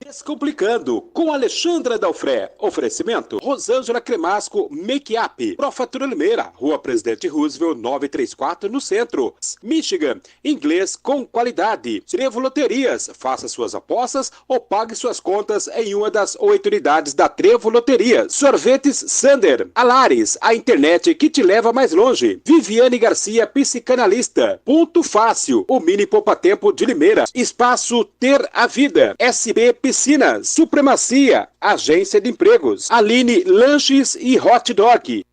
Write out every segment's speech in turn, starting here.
Descomplicando com Alexandra Dalfré. Oferecimento Rosângela Cremasco Make-up. Profatura Limeira, Rua Presidente Roosevelt 934 no centro. Michigan, inglês com qualidade. Trevo Loterias, faça suas apostas ou pague suas contas em uma das 8 unidades da Trevo Loterias. Sorvetes Sander. Alares, a internet que te leva mais longe. Viviane Garcia, psicanalista. Ponto Fácil, o mini poupa-tempo de Limeira. Espaço Ter a Vida. SB Piscinas, Supremacia, Agência de Empregos, Aline Lanches e Hot Dog.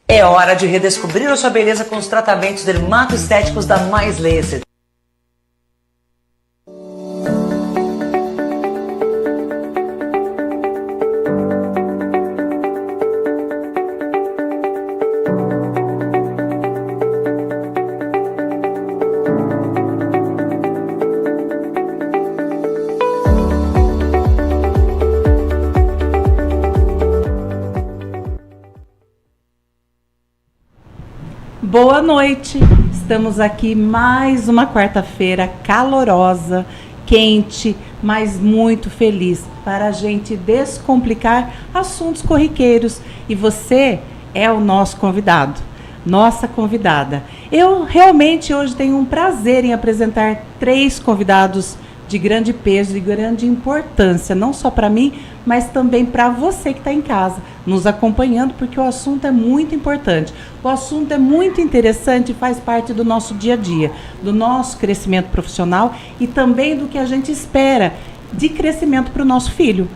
É hora de redescobrir a sua beleza com os tratamentos dermatoestéticos da Mais Laser. Boa noite, estamos aqui mais uma quarta-feira calorosa, quente, mas muito feliz para a gente descomplicar assuntos corriqueiros e você é o nosso convidado, nossa convidada. Eu realmente hoje tenho um prazer em apresentar 3 convidados de grande peso e grande importância, não só para mim, mas também para você que está em casa, nos acompanhando, porque o assunto é muito importante. O assunto é muito interessante e faz parte do nosso dia a dia, do nosso crescimento profissional e também do que a gente espera de crescimento para o nosso filho.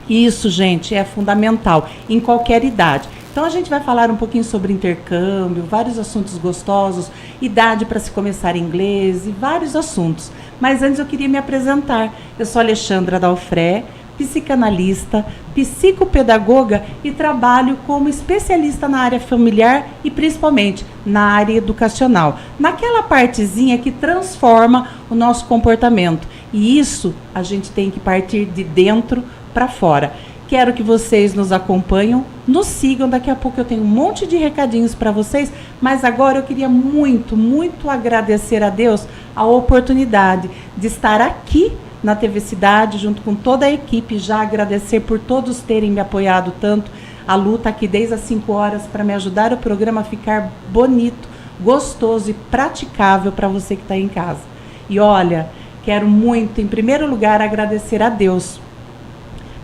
Isso, gente, é fundamental, em qualquer idade. Então a gente vai falar um pouquinho sobre intercâmbio, vários assuntos gostosos, idade para se começar inglês e vários assuntos. Mas antes eu queria me apresentar. Eu sou Alexandra Dalfré, psicanalista, psicopedagoga e trabalho como especialista na área familiar e principalmente na área educacional. Naquela partezinha que transforma o nosso comportamento. E isso a gente tem que partir de dentro para fora. Quero que vocês nos acompanhem, nos sigam. Daqui a pouco eu tenho um monte de recadinhos para vocês, mas agora eu queria muito, muito agradecer a Deus a oportunidade de estar aqui na TV Cidade, junto com toda a equipe, já agradecer por todos terem me apoiado tanto. A Lu está aqui desde as 5 horas para me ajudar o programa a ficar bonito, gostoso e praticável para você que está em casa. E olha, quero muito, em primeiro lugar, agradecer a Deus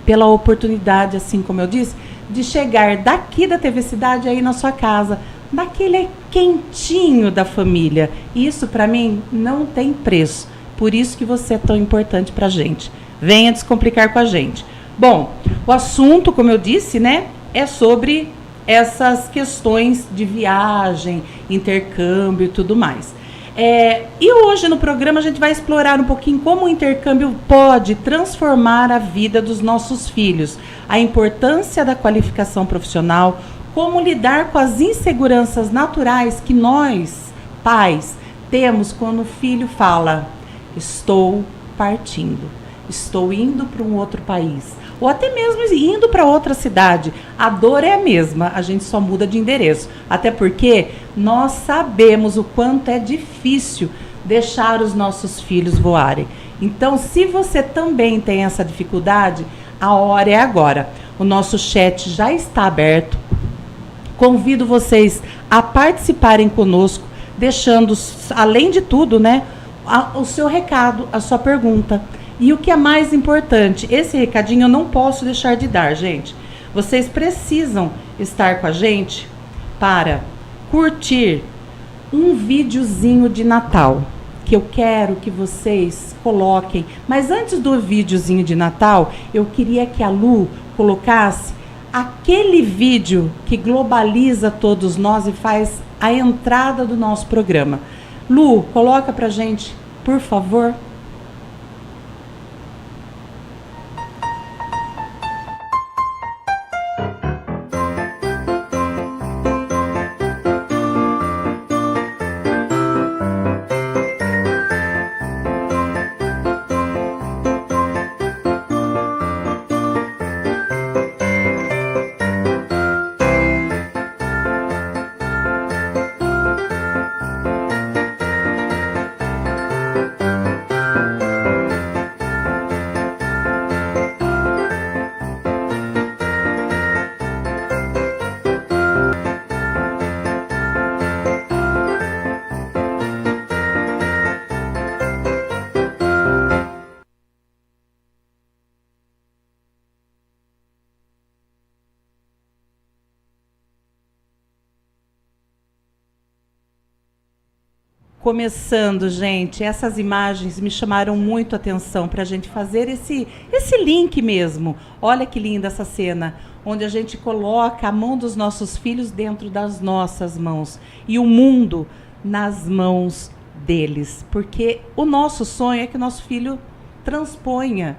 pela oportunidade, assim como eu disse, de chegar daqui da TV Cidade aí na sua casa, naquele quentinho da família. Isso, para mim, não tem preço. Por isso que você é tão importante para a gente. Venha descomplicar com a gente. Bom, o assunto, como eu disse, né, é sobre essas questões de viagem, intercâmbio e tudo mais. E hoje no programa a gente vai explorar um pouquinho como o intercâmbio pode transformar a vida dos nossos filhos, a importância da qualificação profissional, como lidar com as inseguranças naturais que nós, pais, temos quando o filho fala: estou partindo, estou indo para um outro país, ou até mesmo indo para outra cidade. A dor é a mesma, a gente só muda de endereço. Até porque nós sabemos o quanto é difícil deixar os nossos filhos voarem. Então, se você também tem essa dificuldade, a hora é agora. O nosso chat já está aberto. Convido vocês a participarem conosco, deixando, além de tudo, né, o seu recado, a sua pergunta. E o que é mais importante, esse recadinho eu não posso deixar de dar, gente. Vocês precisam estar com a gente para curtir um videozinho de Natal, que eu quero que vocês coloquem. Mas antes do videozinho de Natal, eu queria que a Lu colocasse aquele vídeo que globaliza todos nós e faz a entrada do nosso programa. Lu, coloca pra gente, por favor. começando, gente, essas imagens me chamaram muito a atenção para a gente fazer esse link mesmo. Olha que linda essa cena, onde a gente coloca a mão dos nossos filhos dentro das nossas mãos e o mundo nas mãos deles. Porque o nosso sonho é que o nosso filho transponha,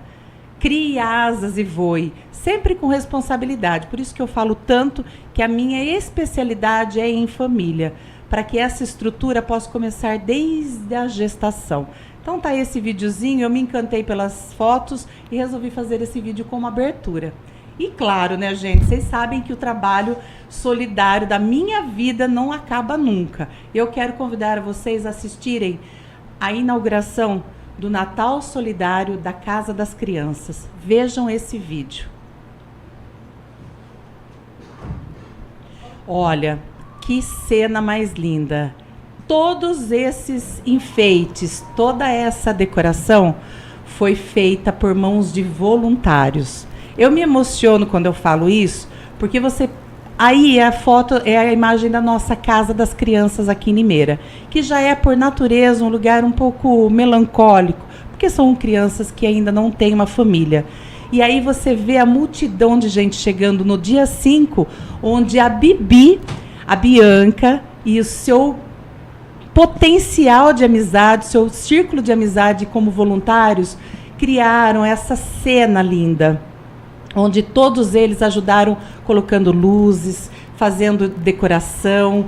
crie asas e voe, sempre com responsabilidade. Por isso que eu falo tanto que a minha especialidade é em família, para que essa estrutura possa começar desde a gestação. Então tá esse videozinho, eu me encantei pelas fotos e resolvi fazer esse vídeo como abertura. E claro, né, gente, vocês sabem que o trabalho solidário da minha vida não acaba nunca. Eu quero convidar vocês a assistirem a inauguração do Natal Solidário da Casa das Crianças. Vejam esse vídeo. Olha, que cena mais linda. Todos esses enfeites, toda essa decoração foi feita por mãos de voluntários. Eu me emociono quando eu falo isso, porque aí a foto é a imagem da nossa Casa das Crianças aqui em Limeira, que já é por natureza um lugar um pouco melancólico, porque são crianças que ainda não têm uma família. E aí você vê a multidão de gente chegando no dia 5, onde a Bibi, a Bianca e o seu potencial de amizade, seu círculo de amizade como voluntários, criaram essa cena linda, onde todos eles ajudaram colocando luzes, fazendo decoração,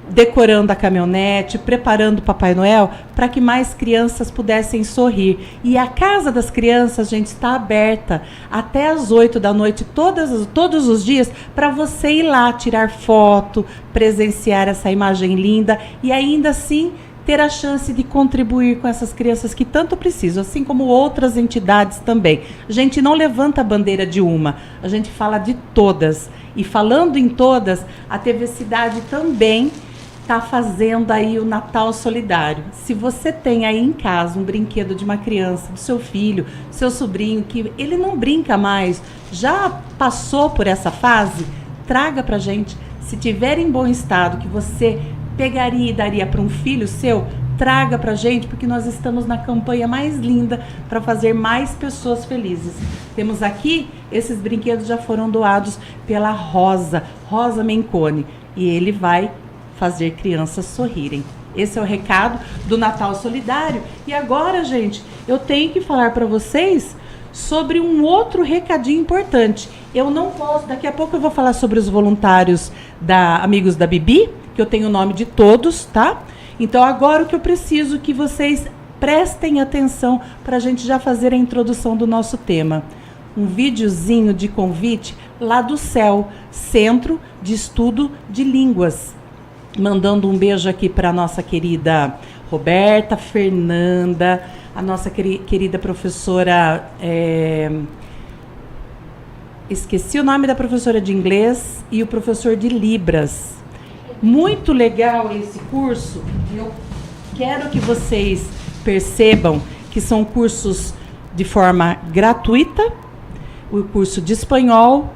decorando a caminhonete, preparando o Papai Noel para que mais crianças pudessem sorrir. E a Casa das Crianças, gente, está aberta até às 8 da noite, todos os dias, para você ir lá tirar foto, presenciar essa imagem linda e ainda assim ter a chance de contribuir com essas crianças que tanto precisam, assim como outras entidades também. A gente não levanta a bandeira de uma, a gente fala de todas. E falando em todas, a TV Cidade também está fazendo aí o Natal Solidário. Se você tem aí em casa um brinquedo de uma criança, do seu filho, seu sobrinho, que ele não brinca mais, já passou por essa fase, traga pra gente. Se tiver em bom estado, que você pegaria e daria para um filho seu, traga pra gente, porque nós estamos na campanha mais linda para fazer mais pessoas felizes. Temos aqui, esses brinquedos já foram doados pela Rosa Mencone, e ele vai fazer crianças sorrirem. Esse é o recado do Natal Solidário. E agora, gente, eu tenho que falar para vocês sobre um outro recadinho importante. Eu não posso, daqui a pouco eu vou falar sobre os voluntários da Amigos da Bibi, que eu tenho o nome de todos, tá? Então agora o que eu preciso que vocês prestem atenção para a gente já fazer a introdução do nosso tema. Um videozinho de convite lá do CEL, Centro de Estudo de Línguas. Mandando um beijo aqui para a nossa querida Roberta, Fernanda, a nossa querida professora, esqueci o nome da professora de inglês e o professor de Libras. Muito legal esse curso. Eu quero que vocês percebam que são cursos de forma gratuita, o curso de espanhol,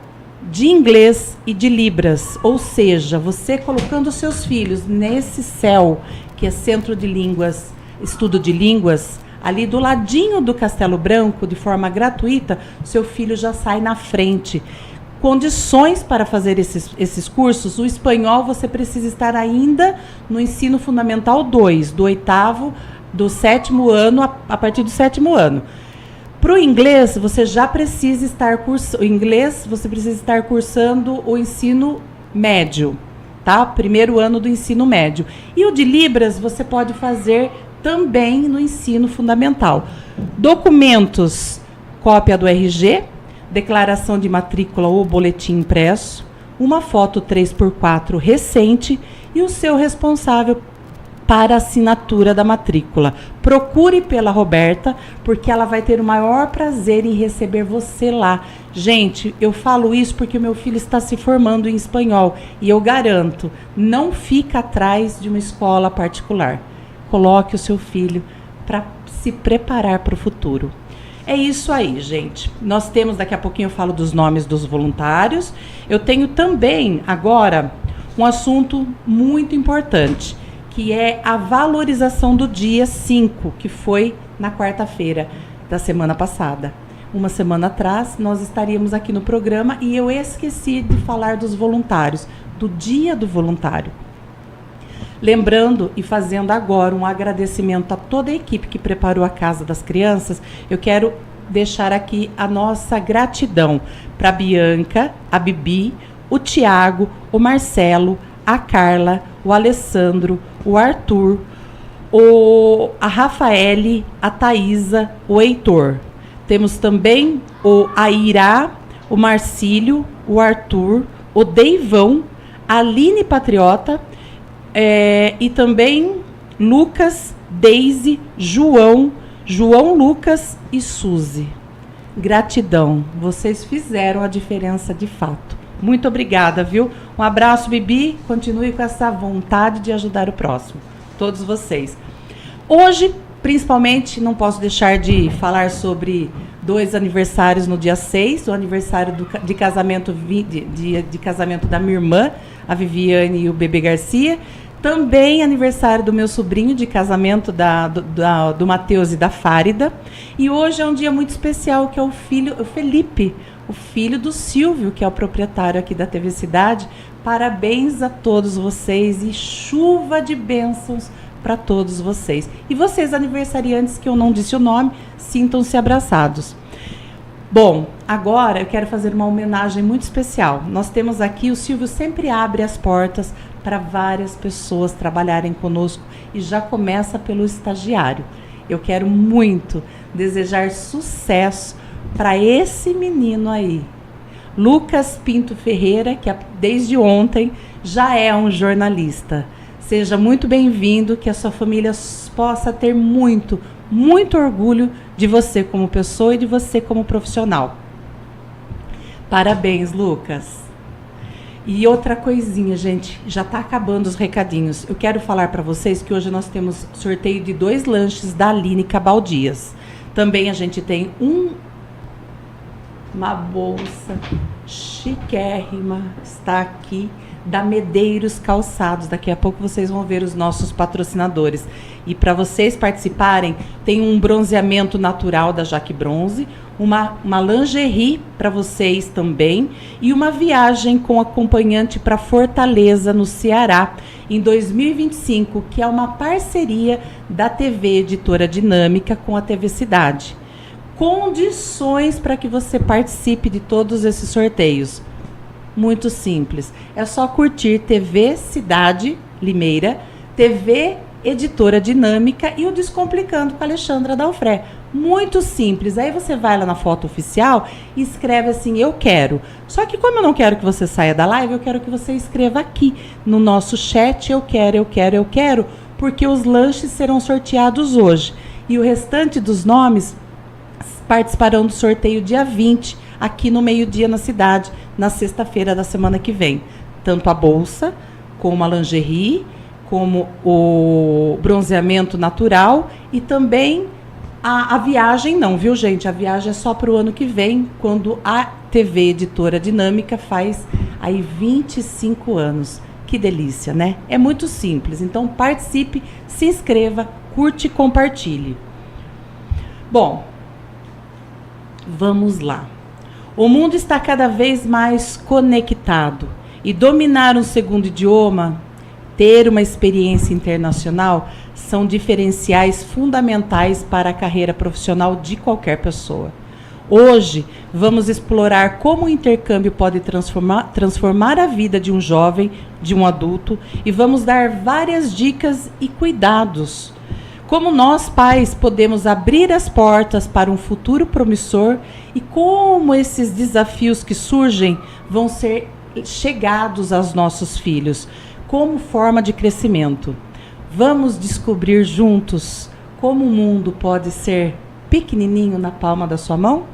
de inglês e de Libras. Ou seja, você colocando seus filhos nesse CEL, que é Centro de Línguas, Estudo de Línguas, ali do ladinho do Castelo Branco, de forma gratuita, seu filho já sai na frente. Condições para fazer esses cursos: o espanhol você precisa estar ainda no ensino fundamental 2, do 8º, do 7º ano, a partir do 7º ano. Para o inglês, você já precisa estar cursando o ensino médio, tá? Primeiro ano do ensino médio. E o de Libras você pode fazer também no ensino fundamental. Documentos: cópia do RG, declaração de matrícula ou boletim impresso, uma foto 3x4 recente e o seu responsável para a assinatura da matrícula. Procure pela Roberta, porque ela vai ter o maior prazer em receber você lá. Gente, eu falo isso porque o meu filho está se formando em espanhol e eu garanto, não fica atrás de uma escola particular. Coloque o seu filho para se preparar para o futuro. É isso aí, gente. Nós temos, daqui a pouquinho eu falo dos nomes dos voluntários. Eu tenho também agora um assunto muito importante, que que é a valorização do dia 5, que foi na quarta-feira da semana passada. Uma semana atrás, nós estaríamos aqui no programa e eu esqueci de falar dos voluntários, do Dia do Voluntário. Lembrando e fazendo agora um agradecimento a toda a equipe que preparou a Casa das Crianças, eu quero deixar aqui a nossa gratidão para a Bianca, a Bibi, o Tiago, o Marcelo, a Carla, o Alessandro, o Arthur, a Rafaele, a Thaísa, o Heitor. Temos também o Airá, o Marcílio, o Arthur, o Deivão, a Aline Patriota, e também Lucas, Deise, João Lucas e Suzy. Gratidão, vocês fizeram a diferença de fato. Muito obrigada, viu? Um abraço, Bibi, continue com essa vontade de ajudar o próximo. Todos vocês. Hoje, principalmente, não posso deixar de falar sobre 2 aniversários no dia 6, o aniversário de casamento da minha irmã, a Viviane e o Bebê Garcia. Também aniversário do meu sobrinho de casamento do Matheus e da Fárida. E hoje é um dia muito especial, que é o Felipe, o filho do Silvio, que é o proprietário aqui da TV Cidade. Parabéns a todos vocês e chuva de bênçãos para todos vocês. E vocês, aniversariantes, que eu não disse o nome, sintam-se abraçados. Bom, agora eu quero fazer uma homenagem muito especial. Nós temos aqui, o Silvio sempre abre as portas para várias pessoas trabalharem conosco e já começa pelo estagiário. Eu quero muito desejar sucesso para esse menino aí, Lucas Pinto Ferreira, que desde ontem já é um jornalista. Seja muito bem-vindo, que a sua família possa ter muito, muito orgulho de você como pessoa e de você como profissional. Parabéns, Lucas. E outra coisinha, gente, já está acabando os recadinhos. Eu quero falar para vocês que hoje nós temos sorteio de 2 lanches da Aline Cabaldias. Também a gente tem uma bolsa chiquérrima, está aqui, da Medeiros Calçados. Daqui a pouco vocês vão ver os nossos patrocinadores. E para vocês participarem, tem um bronzeamento natural da Jaque Bronze, uma lingerie para vocês também, e uma viagem com acompanhante para Fortaleza, no Ceará, em 2025, que é uma parceria da TV Editora Dinâmica com a TV Cidade. Condições para que você participe de todos esses sorteios. Muito simples. É só curtir TV Cidade Limeira, TV Editora Dinâmica e o Descomplicando com a Alexandra Dalfré. Muito simples. Aí você vai lá na foto oficial e escreve assim, eu quero. Só que como eu não quero que você saia da live, eu quero que você escreva aqui no nosso chat, eu quero, porque os lanches serão sorteados hoje. E o restante dos nomes participarão do sorteio dia 20, aqui no meio-dia na cidade, na sexta-feira da semana que vem. Tanto a bolsa, como a lingerie, como o bronzeamento natural e também a viagem não, viu, gente? A viagem é só para o ano que vem, quando a TV Editora Dinâmica faz aí 25 anos. Que delícia, né? É muito simples. Então participe, se inscreva, curte e compartilhe. Bom, vamos lá. O mundo está cada vez mais conectado e dominar um segundo idioma, ter uma experiência internacional, são diferenciais fundamentais para a carreira profissional de qualquer pessoa. Hoje, vamos explorar como o intercâmbio pode transformar a vida de um jovem, de um adulto, e vamos dar várias dicas e cuidados. Como nós, pais, podemos abrir as portas para um futuro promissor e como esses desafios que surgem vão ser chegados aos nossos filhos, como forma de crescimento. Vamos descobrir juntos como o mundo pode ser pequenininho na palma da sua mão?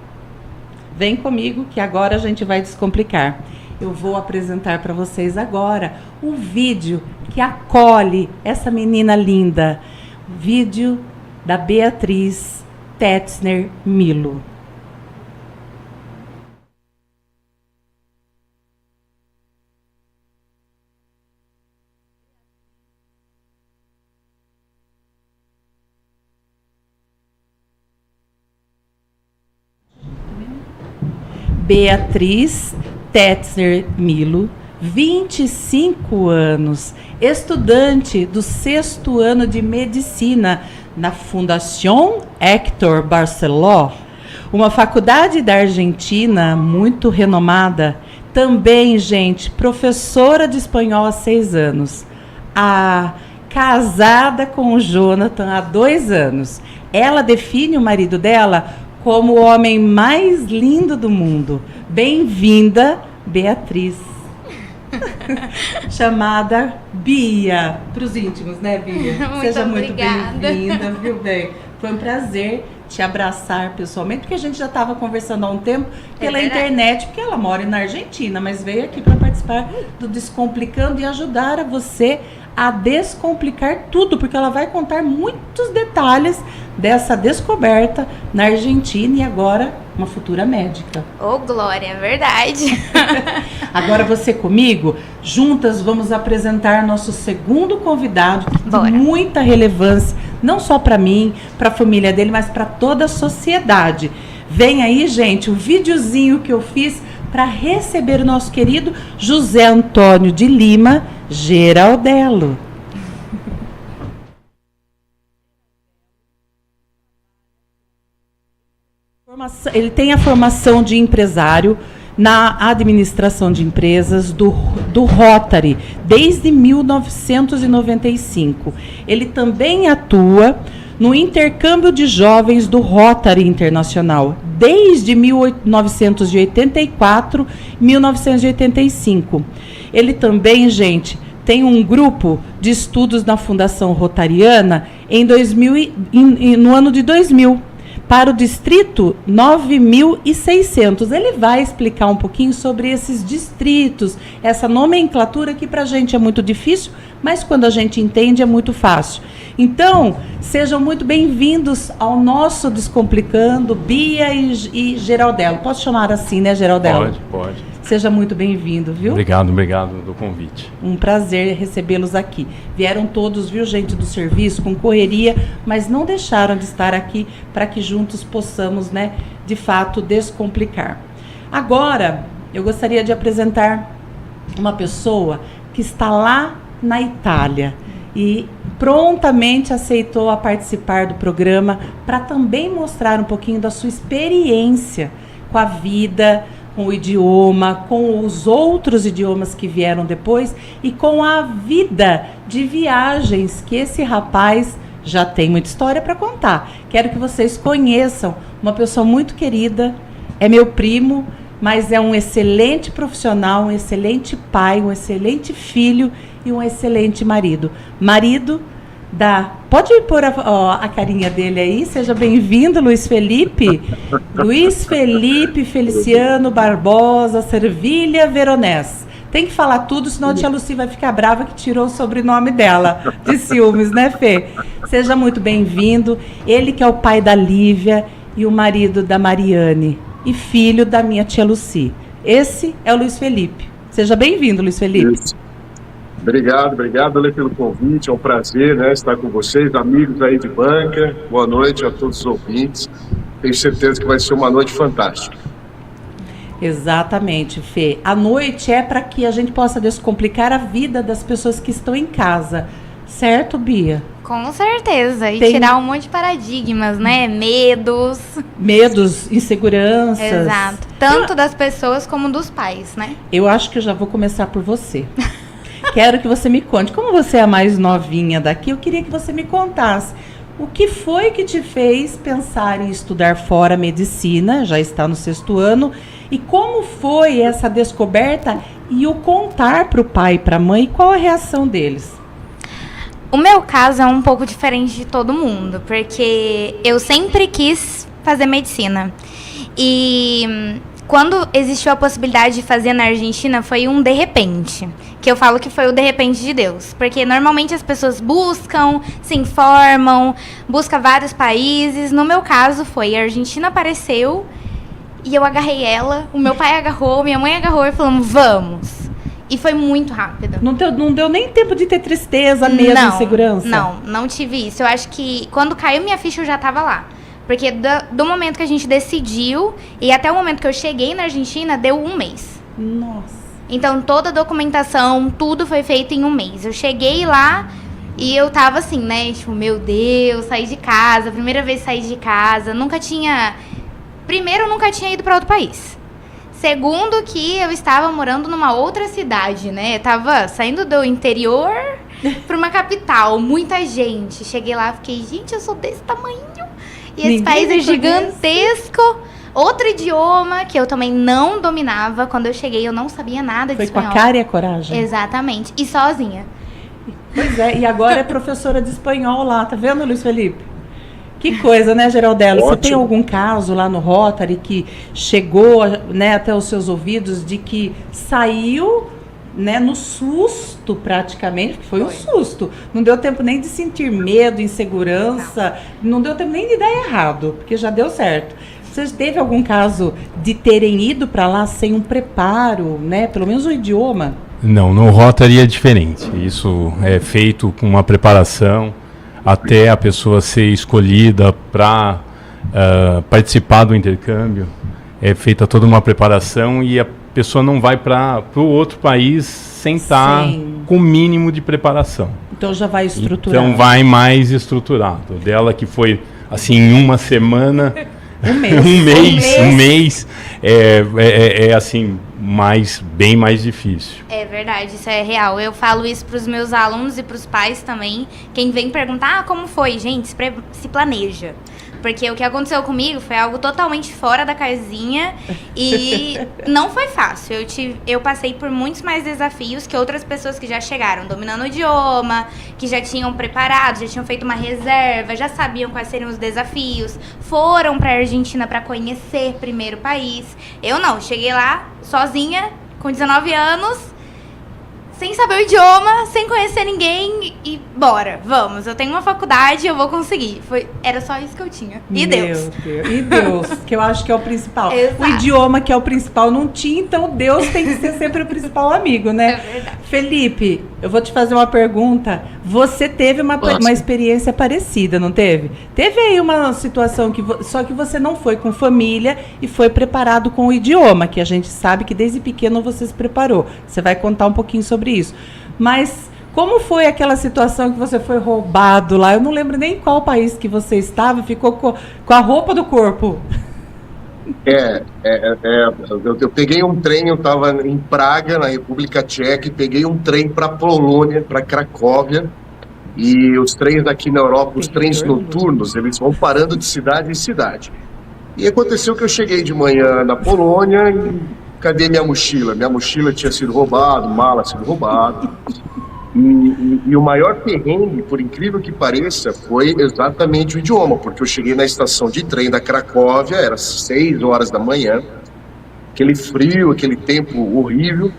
Vem comigo que agora a gente vai descomplicar. Eu vou apresentar para vocês agora um vídeo que acolhe essa menina linda. Vídeo da Beatriz Tetzner Milo. Beatriz Tetzner Milo, 25 anos, estudante do 6º ano de medicina na Fundación Héctor Barceló, uma faculdade da Argentina muito renomada. Também, gente, professora de espanhol há 6 anos. Casada com o Jonathan há 2 anos. Ela define o marido dela como o homem mais lindo do mundo. Bem-vinda, Beatriz. Chamada Bia, para os íntimos, né, Bia? Seja muito bem-vinda, viu, bem? Foi um prazer te abraçar pessoalmente, porque a gente já estava conversando há um tempo pela internet, porque ela mora na Argentina, mas veio aqui para participar do Descomplicando e ajudar a você a descomplicar tudo, porque ela vai contar muitos detalhes dessa descoberta na Argentina e agora uma futura médica. Ô, Glória, é verdade. Agora você comigo, juntas vamos apresentar nosso segundo convidado, Bora. De muita relevância, não só para mim, para a família dele, mas para toda a sociedade. Vem aí, gente, o videozinho que eu fiz para receber o nosso querido José Antônio de Lima Geraldello. Ele tem a formação de empresário na administração de empresas do Rotary desde 1995. Ele também atua no intercâmbio de jovens do Rotary Internacional desde 1984 e 1985. Ele também, gente, tem um grupo de estudos na Fundação Rotariana no ano de 2000. Para o distrito 9.600. Ele vai explicar um pouquinho sobre esses distritos, essa nomenclatura que para a gente é muito difícil, mas quando a gente entende é muito fácil. Então, sejam muito bem-vindos ao nosso Descomplicando, Bia e Geraldello. Posso chamar assim, né, Geraldello? Pode. Seja muito bem-vindo, viu? Obrigado do convite. Um prazer recebê-los aqui. Vieram todos, viu, gente, do serviço, com correria, mas não deixaram de estar aqui para que juntos possamos, né, de fato, descomplicar. Agora, eu gostaria de apresentar uma pessoa que está lá na Itália e prontamente aceitou a participar do programa para também mostrar um pouquinho da sua experiência com a vida, com o idioma, com os outros idiomas que vieram depois e com a vida de viagens que esse rapaz já tem muita história para contar. Quero que vocês conheçam uma pessoa muito querida, é meu primo, mas é um excelente profissional, um excelente pai, um excelente filho e um excelente marido. Pode pôr a carinha dele aí, seja bem-vindo, Luiz Felipe. Luiz Felipe Feliciano Barbosa Servilha Veronese. Tem que falar tudo, senão a tia Lucy vai ficar brava que tirou o sobrenome dela, de ciúmes, né, Fê? Seja muito bem-vindo. Ele que é o pai da Lívia e o marido da Mariane e filho da minha tia Lucy. Esse é o Luiz Felipe. Seja bem-vindo, Luiz Felipe. Isso. Obrigado, Ale, pelo convite. É um prazer, né, estar com vocês, amigos aí de banca. Boa noite a todos os ouvintes. Tenho certeza que vai ser uma noite fantástica. Exatamente, Fê. A noite é para que a gente possa descomplicar a vida das pessoas que estão em casa. Certo, Bia? Com certeza. E tirar um monte de paradigmas, né? Medos, inseguranças. Exato. Tanto das pessoas como dos pais, né? Eu acho que eu já vou começar por você. Quero que você me conte. Como você é a mais novinha daqui, eu queria que você me contasse o que foi que te fez pensar em estudar fora medicina, já está no 6º ano, e como foi essa descoberta e o contar para o pai e para a mãe, qual a reação deles? O meu caso é um pouco diferente de todo mundo, porque eu sempre quis fazer medicina. E quando existiu a possibilidade de fazer na Argentina, foi um de repente. Que eu falo que foi o de repente de Deus. Porque normalmente as pessoas buscam, se informam, buscam vários países. No meu caso foi, a Argentina apareceu e eu agarrei ela, o meu pai agarrou, minha mãe agarrou e falamos, vamos. E foi muito rápido. Não deu nem tempo de ter tristeza, medo, insegurança? Não tive isso. Eu acho que quando caiu minha ficha eu já estava lá. Porque do momento que a gente decidiu e até o momento que eu cheguei na Argentina, deu 1 mês. Nossa. Então, toda a documentação, tudo foi feito em 1 mês. Eu cheguei lá e eu tava assim, né? Tipo, meu Deus, saí de casa, primeira vez saí de casa. Primeiro, eu nunca tinha ido para outro país. Segundo, que eu estava morando numa outra cidade, né? Eu tava saindo do interior para uma capital, muita gente. Cheguei lá, fiquei, gente, eu sou desse tamanho. E esse país é gigantesco. Outro idioma que eu também não dominava. Quando eu cheguei, eu não sabia nada de espanhol. Foi com a cara e a coragem. Exatamente. E sozinha. Pois é, e agora é professora de espanhol lá, tá vendo, Luiz Felipe? Que coisa, né, Geraldello? Você tem algum caso lá no Rotary que chegou, né, até os seus ouvidos de que saiu, né, no susto praticamente, porque foi um susto. Não deu tempo nem de sentir medo, insegurança, não deu tempo nem de dar errado, porque já deu certo. Você teve algum caso de terem ido para lá sem um preparo, né, pelo menos o idioma? Não, no Rotary é diferente. Isso é feito com uma preparação até a pessoa ser escolhida para participar do intercâmbio. É feita toda uma preparação e a pessoa não vai para o outro país sem estar com o mínimo de preparação. Então já vai estruturado. Então vai mais estruturado. Dela que foi assim em uma semana... Um mês é assim, bem mais difícil. É verdade, isso é real. Eu falo isso para os meus alunos e para os pais também. Quem vem perguntar, como foi? Gente, se planeja. Porque o que aconteceu comigo foi algo totalmente fora da casinha e não foi fácil. Eu passei por muitos mais desafios que outras pessoas que já chegaram dominando o idioma, que já tinham preparado, já tinham feito uma reserva, já sabiam quais seriam os desafios, foram para a Argentina para conhecer primeiro o país. Eu não, cheguei lá sozinha, com 19 anos, sem saber o idioma, sem conhecer ninguém e bora, vamos. Eu tenho uma faculdade, eu vou conseguir. Era só isso que eu tinha. E Deus. E Deus, que eu acho que é o principal. Exato. O idioma que é o principal não tinha, então Deus tem que ser sempre o principal amigo, né? É verdade. Felipe, eu vou te fazer uma pergunta. Você teve uma experiência parecida, não teve? Teve aí uma situação só que você não foi com família e foi preparado com o idioma, que a gente sabe que desde pequeno você se preparou. Você vai contar um pouquinho sobre isso. Mas como foi aquela situação que você foi roubado lá? Eu não lembro nem qual país que você estava, ficou com a roupa do corpo. Eu peguei um trem, eu estava em Praga, na República Tcheca, e peguei um trem para Polônia, para Cracóvia, e os trens aqui na Europa, os trens noturnos, eles vão parando de cidade em cidade. E aconteceu que eu cheguei de manhã na Polônia e cadê minha mochila? Minha mochila tinha sido roubada, mala sido roubada. E o maior perrengue, por incrível que pareça, foi exatamente o idioma, porque eu cheguei na estação de trem da Cracóvia, era 6 horas da manhã, aquele frio, aquele tempo horrível,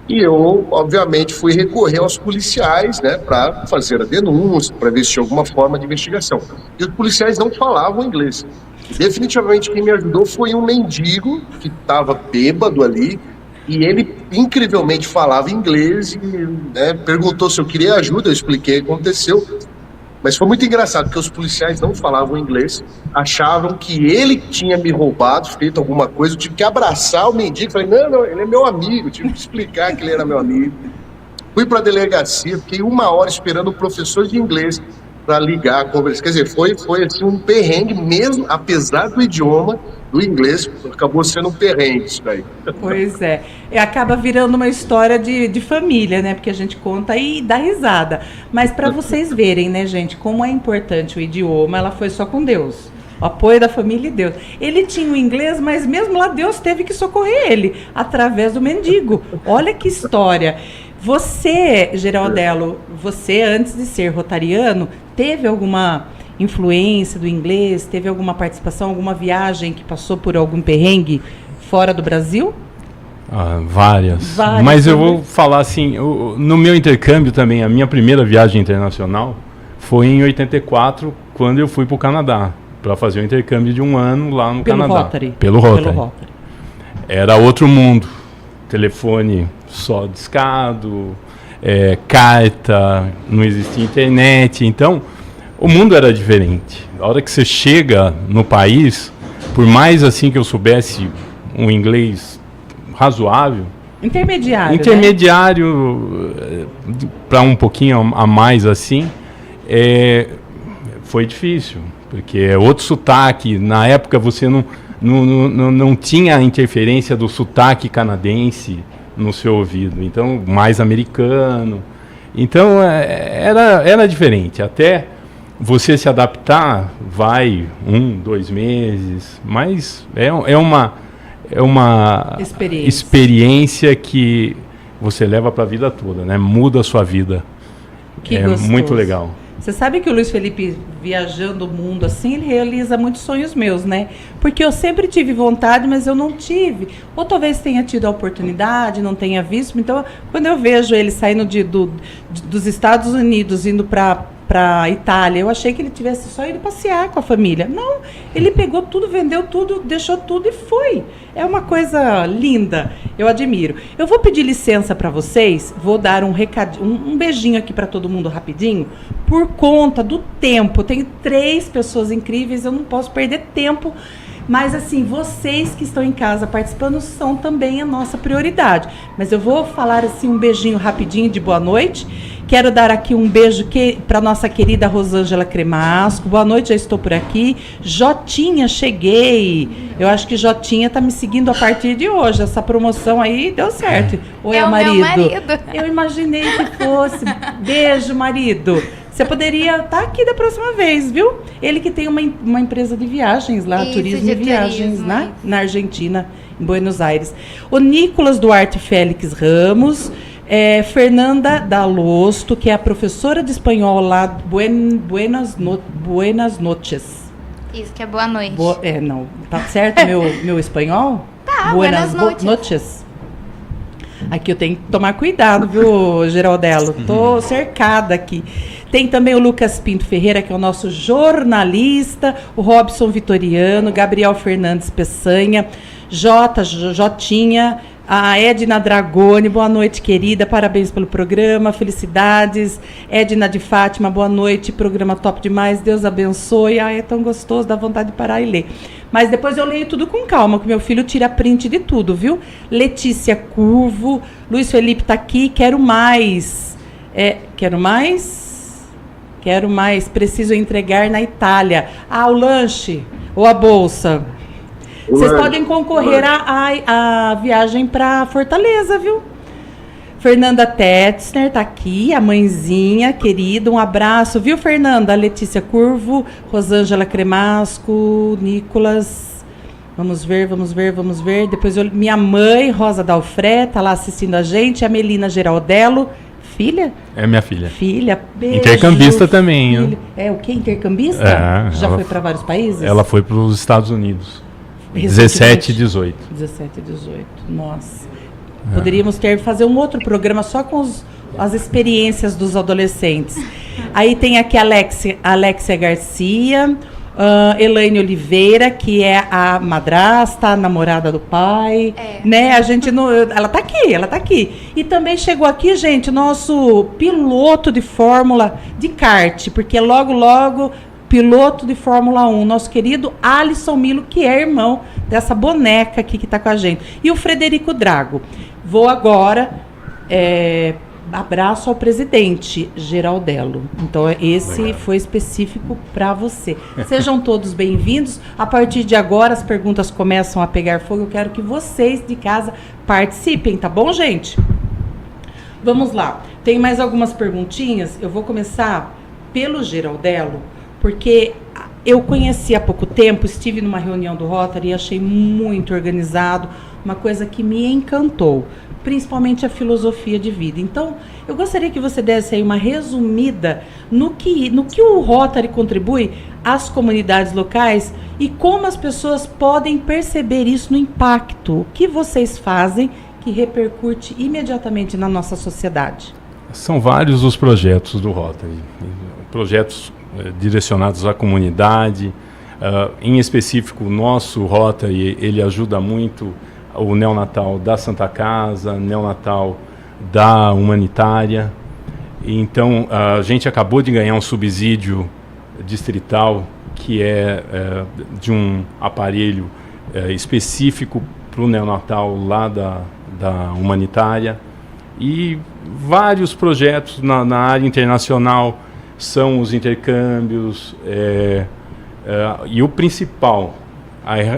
e eu, obviamente, fui recorrer aos policiais, né, para fazer a denúncia, para ver se tinha alguma forma de investigação. E os policiais não falavam inglês. Definitivamente quem me ajudou foi um mendigo que estava bêbado ali, e ele incrivelmente falava inglês e, né, perguntou se eu queria ajuda, eu expliquei o que aconteceu. Mas foi muito engraçado, porque os policiais não falavam inglês, achavam que ele tinha me roubado, feito alguma coisa, eu tive que abraçar o mendigo, falei, não, ele é meu amigo, tive que explicar que ele era meu amigo. Fui para a delegacia, fiquei 1 hora esperando o professor de inglês para ligar, conversar. Quer dizer, foi assim, um perrengue mesmo, apesar do idioma, do inglês, acabou sendo um perrengue isso daí. Pois é. E acaba virando uma história de família, né? Porque a gente conta e dá risada. Mas para vocês verem, né, gente, como é importante o idioma, ela foi só com Deus. O apoio da família e Deus. Ele tinha o inglês, mas mesmo lá Deus teve que socorrer ele, através do mendigo. Olha que história. Você, Geraldello, você antes de ser rotariano, teve alguma influência do inglês? Teve alguma participação, alguma viagem que passou por algum perrengue fora do Brasil? Várias. Mas eu vou falar assim, no meu intercâmbio também, a minha primeira viagem internacional foi em 84, quando eu fui para o Canadá, para fazer um intercâmbio de 1 ano lá no Canadá. Pelo Rotary. Era outro mundo. Telefone só discado, carta, não existia internet. Então, o mundo era diferente. A hora que você chega no país, por mais assim que eu soubesse um inglês razoável, intermediário, para um pouquinho a mais assim, foi difícil, porque é outro sotaque. Na época você não tinha a interferência do sotaque canadense no seu ouvido, então mais americano. Então era diferente. Até você se adaptar vai 2 meses, mas é uma experiência que você leva para a vida toda, né? Muda a sua vida. Que gostoso. Muito legal. Você sabe que o Luiz Felipe, viajando o mundo assim, ele realiza muitos sonhos meus, né? Porque eu sempre tive vontade, mas eu não tive. Ou talvez tenha tido a oportunidade, não tenha visto. Então, quando eu vejo ele saindo dos Estados Unidos, indo para Itália, eu achei que ele tivesse só ido passear com a família. Não, ele pegou tudo, vendeu tudo, deixou tudo e foi. É uma coisa linda, eu admiro. Eu vou pedir licença para vocês, vou dar um beijinho aqui para todo mundo rapidinho, por conta do tempo. Tenho 3 pessoas incríveis, eu não posso perder tempo. Mas assim, vocês que estão em casa participando são também a nossa prioridade. Mas eu vou falar assim um beijinho rapidinho de boa noite. Quero dar aqui um beijo para nossa querida Rosângela Cremasco. Boa noite, já estou por aqui. Jotinha, cheguei. Eu acho que Jotinha está me seguindo a partir de hoje. Essa promoção aí deu certo. Ou é o marido? Meu marido. Eu imaginei que fosse. Beijo, marido. Você poderia estar aqui da próxima vez, viu? Ele que tem uma empresa de viagens lá, Isso, turismo de e viagens, turismo, né? Na Argentina, em Buenos Aires. O Nicolas Duarte Félix Ramos, Fernanda Dalosto, que é a professora de espanhol lá, Buenas noches. Isso, que é boa noite. Não, tá certo meu espanhol? Tá, buenas noches. Aqui eu tenho que tomar cuidado, viu, Geraldelo? Tô cercada aqui. Tem também o Lucas Pinto Ferreira, que é o nosso jornalista, o Robson Vitoriano, Gabriel Fernandes Peçanha, Jotinha, a Edna Dragoni, boa noite, querida, parabéns pelo programa, felicidades. Edna de Fátima, boa noite, programa top demais, Deus abençoe. É tão gostoso, dá vontade de parar e ler. Mas depois eu leio tudo com calma, que meu filho tira print de tudo, viu? Letícia Curvo, Luiz Felipe tá aqui, quero mais, preciso entregar na Itália. O lanche ou a bolsa. Vocês podem concorrer à viagem para Fortaleza, viu? Fernanda Tetzner tá aqui, a mãezinha querida, um abraço, viu, Fernanda? Letícia Curvo, Rosângela Cremasco, Nicolas, vamos ver. Depois minha mãe, Rosa Dalfré, tá lá assistindo a gente, a Melina Geraldello, filha? É minha filha. Filha, beijo. Intercambista também. Filha. É o quê? Intercambista? Já foi para vários países? Ela foi para os Estados Unidos. 17 e 18. 17 e 18, nossa. Poderíamos fazer um outro programa só com as experiências dos adolescentes. Aí tem aqui a Alexia Garcia, Elaine Oliveira, que é a madrasta, a namorada do pai. Né? A gente não. Ela tá aqui. E também chegou aqui, gente, nosso piloto de Fórmula de kart, porque logo. Piloto de Fórmula 1, nosso querido Alisson Milo, que é irmão dessa boneca aqui que está com a gente. E o Frederico Drago. Vou agora, abraço ao presidente Geraldello. Então, esse foi específico para você. Sejam todos bem-vindos. A partir de agora, as perguntas começam a pegar fogo. Eu quero que vocês de casa participem, tá bom, gente? Vamos lá. Tem mais algumas perguntinhas. Eu vou começar pelo Geraldello, porque eu conheci há pouco tempo, estive numa reunião do Rotary e achei muito organizado, uma coisa que me encantou, principalmente a filosofia de vida. Então, eu gostaria que você desse aí uma resumida no que o Rotary contribui às comunidades locais e como as pessoas podem perceber isso no impacto. O que vocês fazem que repercute imediatamente na nossa sociedade? São vários os projetos do Rotary, projetos direcionados à comunidade, em específico o nosso Rotary, ele ajuda muito o neonatal da Santa Casa, neonatal da Humanitária. Então a gente acabou de ganhar um subsídio distrital, que é de um aparelho específico para o neonatal lá da humanitária, e vários projetos na área internacional são os intercâmbios, e o principal,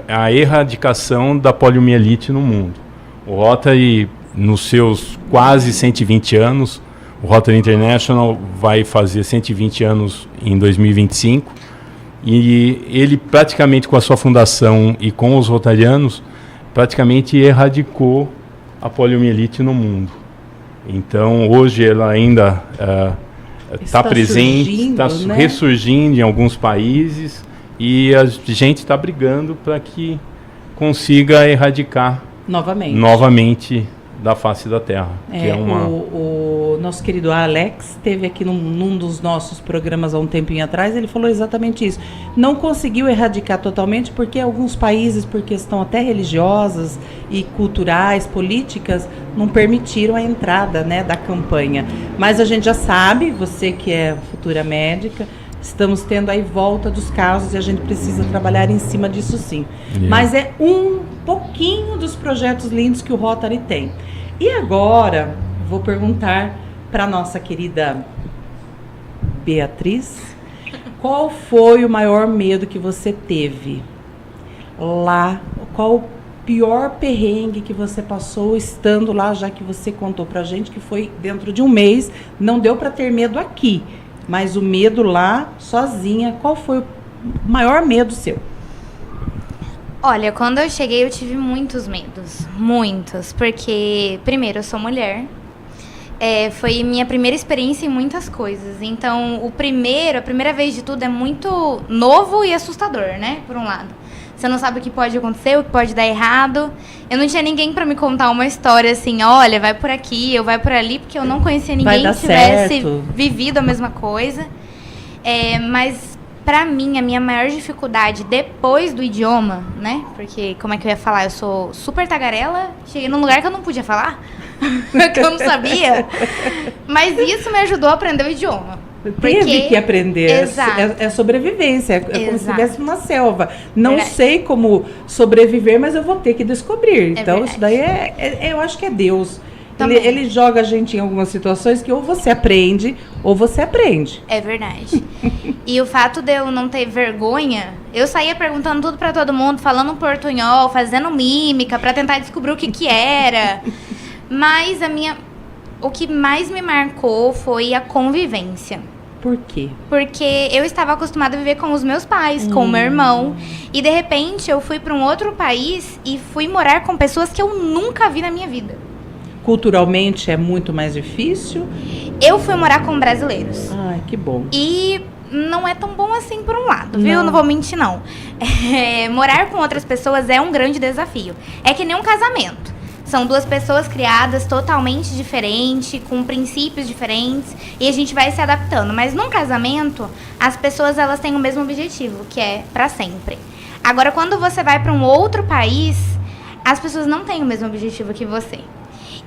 a erradicação da poliomielite no mundo. O Rotary, nos seus quase 120 anos, o Rotary International vai fazer 120 anos em 2025, e ele praticamente, com a sua fundação e com os rotarianos, praticamente erradicou a poliomielite no mundo. Então, hoje ela ainda está presente, está ressurgindo em alguns países, e a gente está brigando para que consiga erradicar novamente da face da Terra. Que é uma... o nosso querido Alex esteve aqui num dos nossos programas há um tempinho atrás, ele falou exatamente isso. Não conseguiu erradicar totalmente porque alguns países, por questão até religiosas e culturais, políticas, não permitiram a entrada, né, da campanha. Mas a gente já sabe, você que é futura médica, estamos tendo aí volta dos casos e a gente precisa trabalhar em cima disso, sim. Mas é um pouquinho dos projetos lindos que o Rotary tem. E agora, vou perguntar para nossa querida Beatriz, qual foi o maior medo que você teve lá? Qual o pior perrengue que você passou estando lá, já que você contou pra gente que foi dentro de um mês, não deu para ter medo aqui, mas o medo lá, sozinha, qual foi o maior medo seu? Olha, quando eu cheguei eu tive muitos medos, muitos, porque, primeiro, eu sou mulher, foi minha primeira experiência em muitas coisas, então a primeira vez de tudo é muito novo e assustador, né, por um lado. Você não sabe o que pode acontecer, o que pode dar errado. Eu não tinha ninguém para me contar uma história assim, olha, vai por aqui, ou vai por ali, porque eu não conhecia ninguém que tivesse vivido a mesma coisa. Mas, pra mim, a minha maior dificuldade depois do idioma, né? Porque, como é que eu ia falar? Eu sou super tagarela, cheguei num lugar que eu não podia falar, que eu não sabia. Mas isso me ajudou a aprender o idioma. Teve que aprender. Exato. É sobrevivência, é como se estivesse numa selva. Não sei como sobreviver, mas eu vou ter que descobrir. Então, isso daí eu acho que é Deus. Ele joga a gente em algumas situações que ou você aprende, ou você aprende. É verdade. E o fato de eu não ter vergonha, eu saía perguntando tudo pra todo mundo, falando portunhol, fazendo mímica, pra tentar descobrir o que era. Mas o que mais me marcou foi a convivência. Por quê? Porque eu estava acostumada a viver com os meus pais, com o meu irmão. E, de repente, eu fui para um outro país e fui morar com pessoas que eu nunca vi na minha vida. Culturalmente é muito mais difícil? Eu fui morar com brasileiros. Ai, que bom. E não é tão bom assim por um lado, viu? Não vou mentir, não. Morar com outras pessoas é um grande desafio. É que nem um casamento. São duas pessoas criadas totalmente diferentes, com princípios diferentes, e a gente vai se adaptando. Mas num casamento, as pessoas elas têm o mesmo objetivo, que é para sempre. Agora, quando você vai para um outro país, as pessoas não têm o mesmo objetivo que você.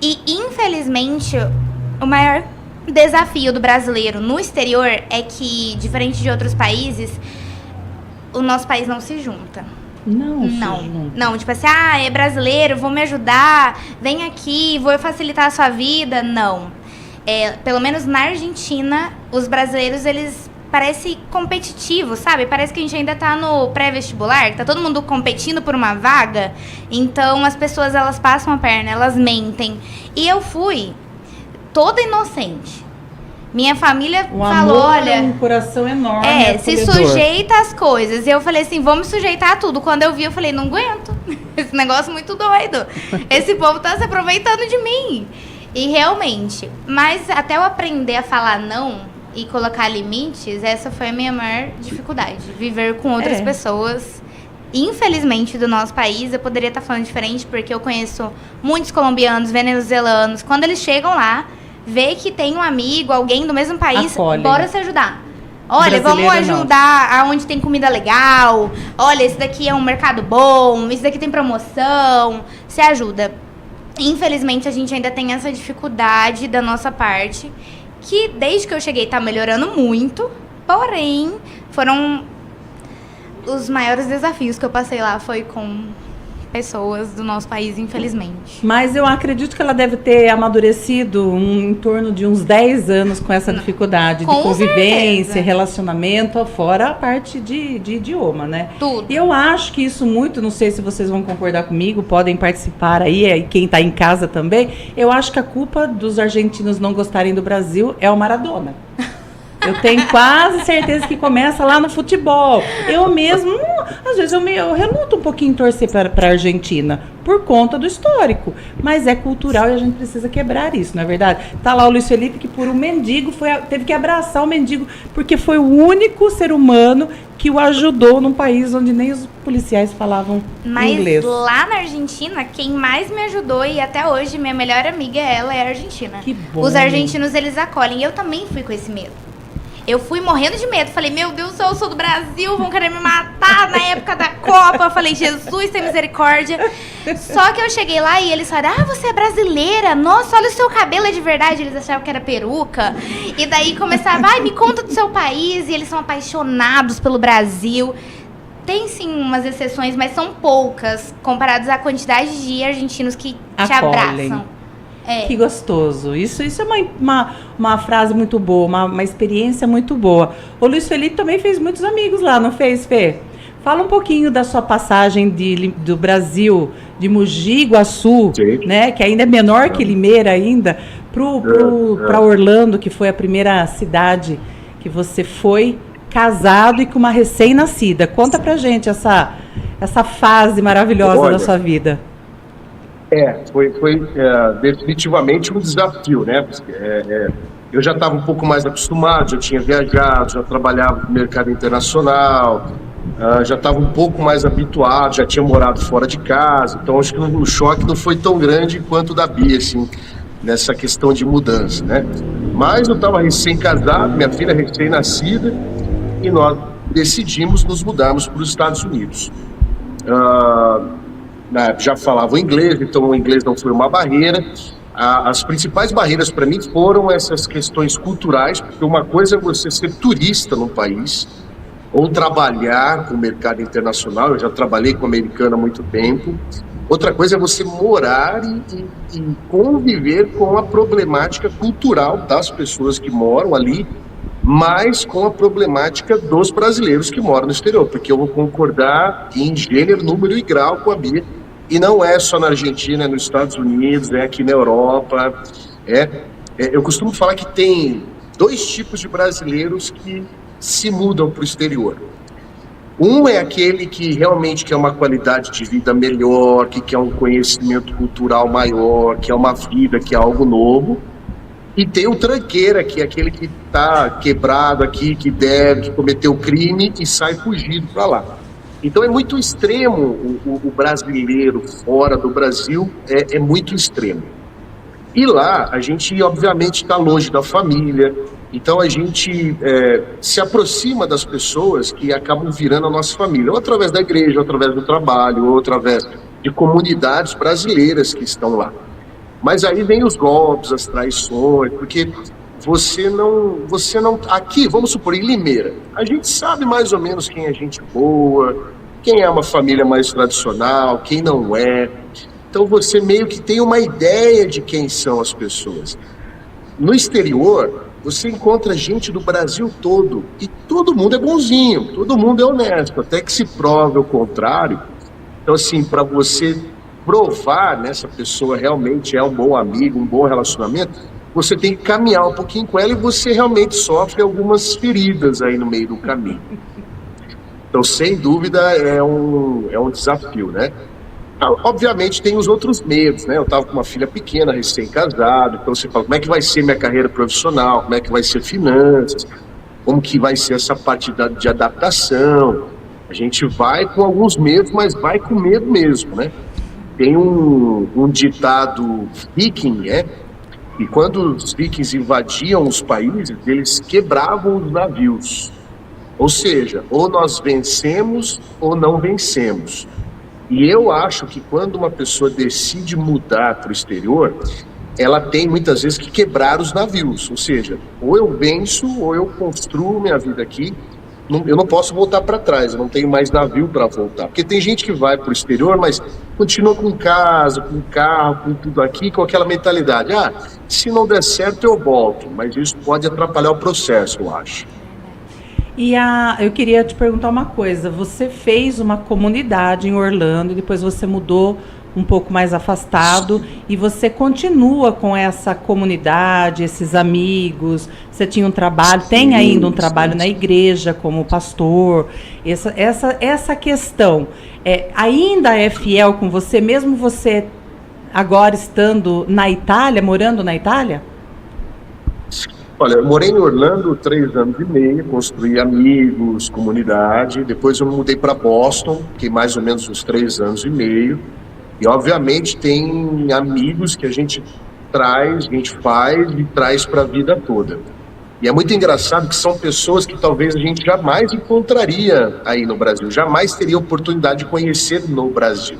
E, infelizmente, o maior desafio do brasileiro no exterior é que, diferente de outros países, o nosso país não se junta. Não, tipo assim, é brasileiro, vou me ajudar, vem aqui, vou facilitar a sua vida. Não. Pelo menos na Argentina, os brasileiros, eles parecem competitivos, sabe? Parece que a gente ainda tá no pré-vestibular, que tá todo mundo competindo por uma vaga. Então, as pessoas, elas passam a perna, elas mentem. E eu fui toda inocente. Minha família falou, olha... um coração enorme. Se sujeita às coisas. E eu falei assim, vou me sujeitar a tudo. Quando eu vi, eu falei, não aguento. Esse negócio é muito doido. Esse povo tá se aproveitando de mim. E realmente. Mas até eu aprender a falar não e colocar limites, essa foi a minha maior dificuldade. Viver com outras pessoas. Infelizmente, do nosso país, eu poderia estar falando diferente, porque eu conheço muitos colombianos, venezuelanos. Quando eles chegam lá, vê que tem um amigo, alguém do mesmo país, bora se ajudar. Olha, vamos ajudar aonde tem comida legal. Olha, esse daqui é um mercado bom, esse daqui tem promoção. Se ajuda. Infelizmente, a gente ainda tem essa dificuldade da nossa parte, que desde que eu cheguei tá melhorando muito, Porém, foram os maiores desafios que eu passei lá foi com pessoas do nosso país, infelizmente. Mas eu acredito que ela deve ter amadurecido em torno de uns 10 anos com essa dificuldade Com de convivência, certeza. relacionamento, fora a parte de idioma, né? Tudo. E eu acho que isso muito, não sei se vocês vão concordar comigo, podem participar aí, e quem está em casa também, eu acho que a culpa dos argentinos não gostarem do Brasil é o Maradona. Eu tenho quase certeza que começa lá no futebol. Eu mesmo, às vezes eu reluto um pouquinho em torcer para a Argentina, por conta do histórico. Mas é cultural e a gente precisa quebrar isso, não é verdade? Tá lá o Luiz Felipe que por um mendigo teve que abraçar o mendigo, porque foi o único ser humano que o ajudou num país onde nem os policiais falavam inglês. Mas lá na Argentina, quem mais me ajudou, e até hoje minha melhor amiga ela é argentina. Que bom. Os argentinos, eles acolhem. Eu também fui com esse medo. Eu fui morrendo de medo. Falei, meu Deus do céu, eu sou do Brasil, vão querer me matar na época da Copa. Eu falei, Jesus, tem misericórdia. Só que eu cheguei lá e eles falaram, você é brasileira? Nossa, olha o seu cabelo, é de verdade. Eles achavam que era peruca. E daí começava, me conta do seu país. E eles são apaixonados pelo Brasil. Tem sim umas exceções, mas são poucas, comparadas à quantidade de argentinos que te Acolhem. abraçam. Que gostoso. Isso é uma frase muito boa, uma experiência muito boa. O Luiz Felipe também fez muitos amigos lá, não fez, Fê? Fala um pouquinho da sua passagem do Brasil, de Mogi Guaçu, né, que ainda é menor que Limeira ainda, para Orlando, que foi a primeira cidade que você foi, casado e com uma recém-nascida. Conta pra gente essa fase maravilhosa da sua vida. Foi definitivamente um desafio, né? Eu já estava um pouco mais acostumado, já tinha viajado, já trabalhava no mercado internacional, já estava um pouco mais habituado, já tinha morado fora de casa, então acho que o choque não foi tão grande quanto o da Bia, assim, nessa questão de mudança, né? Mas eu estava recém-casado, minha filha recém-nascida, e nós decidimos nos mudarmos para os Estados Unidos. Já falava inglês, então o inglês não foi uma barreira. As principais barreiras para mim foram essas questões culturais, porque uma coisa é você ser turista no país, ou trabalhar com o mercado internacional. Eu já trabalhei com americano há muito tempo. Outra coisa é você morar e conviver com a problemática cultural das pessoas que moram ali, mas com a problemática dos brasileiros que moram no exterior, porque eu vou concordar em gênero, número e grau com a Bia, e não é só na Argentina, é nos Estados Unidos, é aqui na Europa. Eu costumo falar que tem 2 tipos de brasileiros que se mudam para o exterior. Um é aquele que realmente quer uma qualidade de vida melhor, que quer um conhecimento cultural maior, que é uma vida, que é algo novo. E tem o tranqueira, que é aquele que está quebrado aqui, que deve, que cometeu crime e sai fugido para lá. Então é muito extremo o brasileiro fora do Brasil, é muito extremo. E lá a gente obviamente está longe da família, então a gente se aproxima das pessoas que acabam virando a nossa família, ou através da igreja, ou através do trabalho, ou através de comunidades brasileiras que estão lá. Mas aí vem os golpes, as traições, porque você não... Aqui, vamos supor, em Limeira, a gente sabe mais ou menos quem é gente boa, quem é uma família mais tradicional, quem não é. Então você meio que tem uma ideia de quem são as pessoas. No exterior, você encontra gente do Brasil todo, e todo mundo é bonzinho, todo mundo é honesto, até que se prove o contrário. Então, assim, para você provar nessa pessoa realmente é um bom amigo, um bom relacionamento, você tem que caminhar um pouquinho com ela e você realmente sofre algumas feridas aí no meio do caminho. Então, sem dúvida, é um desafio, né? Obviamente tem os outros medos, né? Eu estava com uma filha pequena, recém-casado, então você fala, como é que vai ser minha carreira profissional, como é que vai ser finanças, como que vai ser essa parte de adaptação. A gente vai com alguns medos, mas vai com medo mesmo, né? Tem um ditado viking, e quando os vikings invadiam os países, eles quebravam os navios. Ou seja, ou nós vencemos ou não vencemos. E eu acho que quando uma pessoa decide mudar para o exterior, ela tem muitas vezes que quebrar os navios, ou seja, ou eu venço ou eu construo minha vida aqui. Eu não posso voltar para trás, eu não tenho mais navio para voltar. Porque tem gente que vai para o exterior, mas continua com casa, com carro, com tudo aqui, com aquela mentalidade. Se não der certo eu volto, mas isso pode atrapalhar o processo, eu acho. E eu queria te perguntar uma coisa. Você fez uma comunidade em Orlando e depois você mudou um pouco mais afastado e você continua com essa comunidade, esses amigos. Você tinha um trabalho, tem ainda um trabalho na igreja como pastor. Essa questão ainda é fiel com você, mesmo você agora estando na Itália, morando na Itália? Olha, eu morei em Orlando 3 anos e meio, construí amigos, comunidade. Depois eu mudei para Boston, fiquei mais ou menos uns 3 anos e meio. E, obviamente, tem amigos que a gente faz e traz para a vida toda. E é muito engraçado que são pessoas que talvez a gente jamais encontraria aí no Brasil, jamais teria oportunidade de conhecer no Brasil.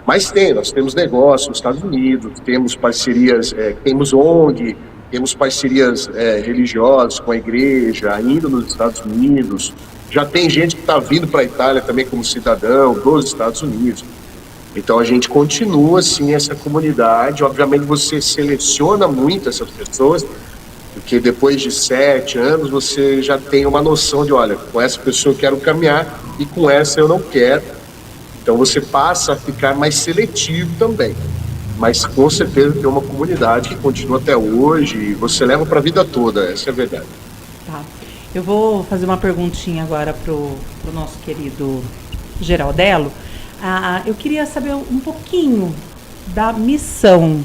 Mas nós temos negócios nos Estados Unidos, temos parcerias, temos ONG, temos parcerias religiosas com a igreja, ainda nos Estados Unidos. Já tem gente que está vindo para a Itália também como cidadão dos Estados Unidos. Então a gente continua assim essa comunidade. Obviamente você seleciona muito essas pessoas, porque depois de 7 anos você já tem uma noção de, olha, com essa pessoa eu quero caminhar e com essa eu não quero. Então você passa a ficar mais seletivo também. Mas com certeza tem uma comunidade que continua até hoje e você leva para a vida toda, essa é a verdade. Tá. Eu vou fazer uma perguntinha agora pro nosso querido Geraldello. Eu queria saber um pouquinho da missão,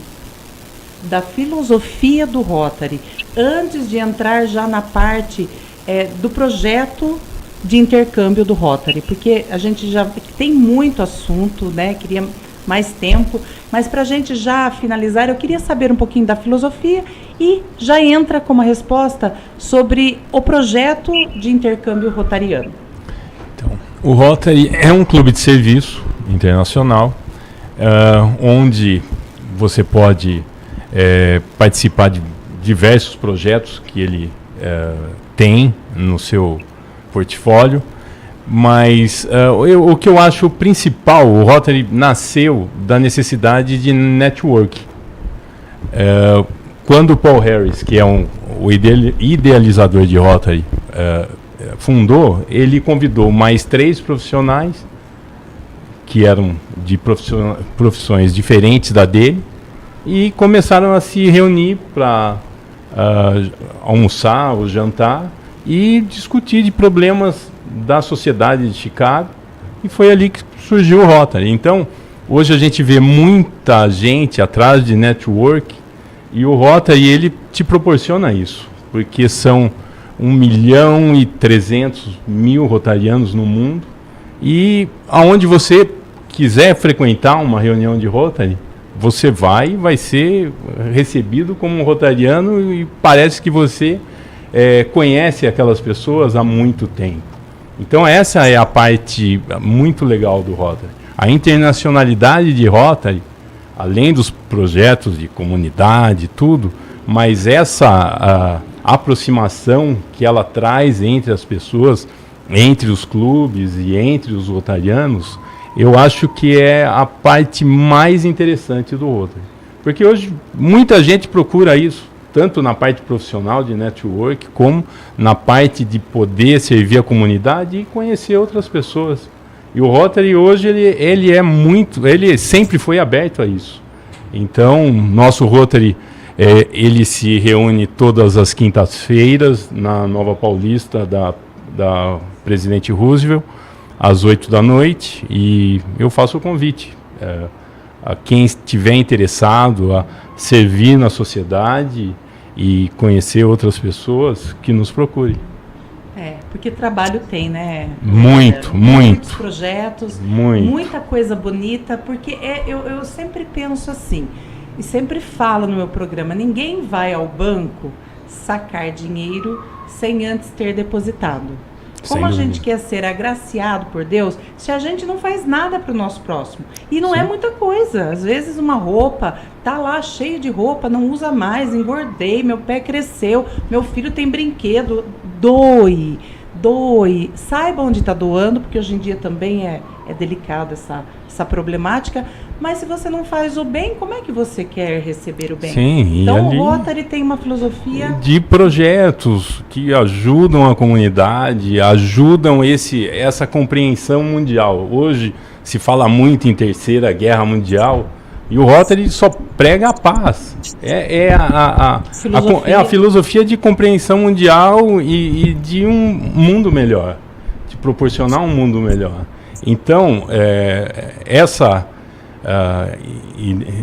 da filosofia do Rotary, antes de entrar já na parte do projeto de intercâmbio do Rotary, porque a gente já tem muito assunto, né? Queria mais tempo, mas para a gente já finalizar, eu queria saber um pouquinho da filosofia e já entra como resposta sobre o projeto de intercâmbio rotariano. Então, o Rotary é um clube de serviço internacional, onde você pode participar de diversos projetos que ele tem no seu portfólio, mas o que eu acho principal, o Rotary nasceu da necessidade de network. Quando o Paul Harris, que é o idealizador de Rotary, fundou, ele convidou mais 3 profissionais que eram de profissões diferentes da dele e começaram a se reunir para almoçar ou jantar e discutir de problemas da sociedade de Chicago, e foi ali que surgiu o Rotary. Então, hoje a gente vê muita gente atrás de network, e o Rotary ele te proporciona isso, porque são 1.300.000 rotarianos no mundo, e aonde você quiser frequentar uma reunião de Rotary, você vai ser recebido como um rotariano e parece que você conhece aquelas pessoas há muito tempo. Então essa é a parte muito legal do Rotary. A internacionalidade de Rotary, além dos projetos de comunidade, tudo, mas essa aproximação que ela traz entre as pessoas, entre os clubes e entre os rotarianos, eu acho que é a parte mais interessante do Rotary. Porque hoje muita gente procura isso, tanto na parte profissional de network, como na parte de poder servir a comunidade e conhecer outras pessoas. E o Rotary hoje, ele sempre foi aberto a isso. Então, nosso Rotary, ele se reúne todas as quintas-feiras na Nova Paulista da Presidente Roosevelt, às 8 da noite, e eu faço o convite a quem estiver interessado a servir na sociedade e conhecer outras pessoas, que nos procure. Porque trabalho tem, né? Muitos projetos, muita coisa bonita, porque eu sempre penso assim, e sempre falo no meu programa, ninguém vai ao banco sacar dinheiro sem antes ter depositado. Como a gente quer ser agraciado por Deus se a gente não faz nada para o nosso próximo? E não é muita coisa. Às vezes uma roupa tá lá cheia de roupa, não usa mais, engordei, meu pé cresceu, meu filho tem brinquedo. Doe. Saiba onde está doando, porque hoje em dia também é delicado essa problemática. Mas se você não faz o bem, como é que você quer receber o bem? Sim, então o Rotary tem uma filosofia de projetos que ajudam a comunidade, ajudam essa compreensão mundial. Hoje se fala muito em Terceira Guerra Mundial e o Rotary só prega a paz. É a filosofia de compreensão mundial e de um mundo melhor, de proporcionar um mundo melhor. Então, essa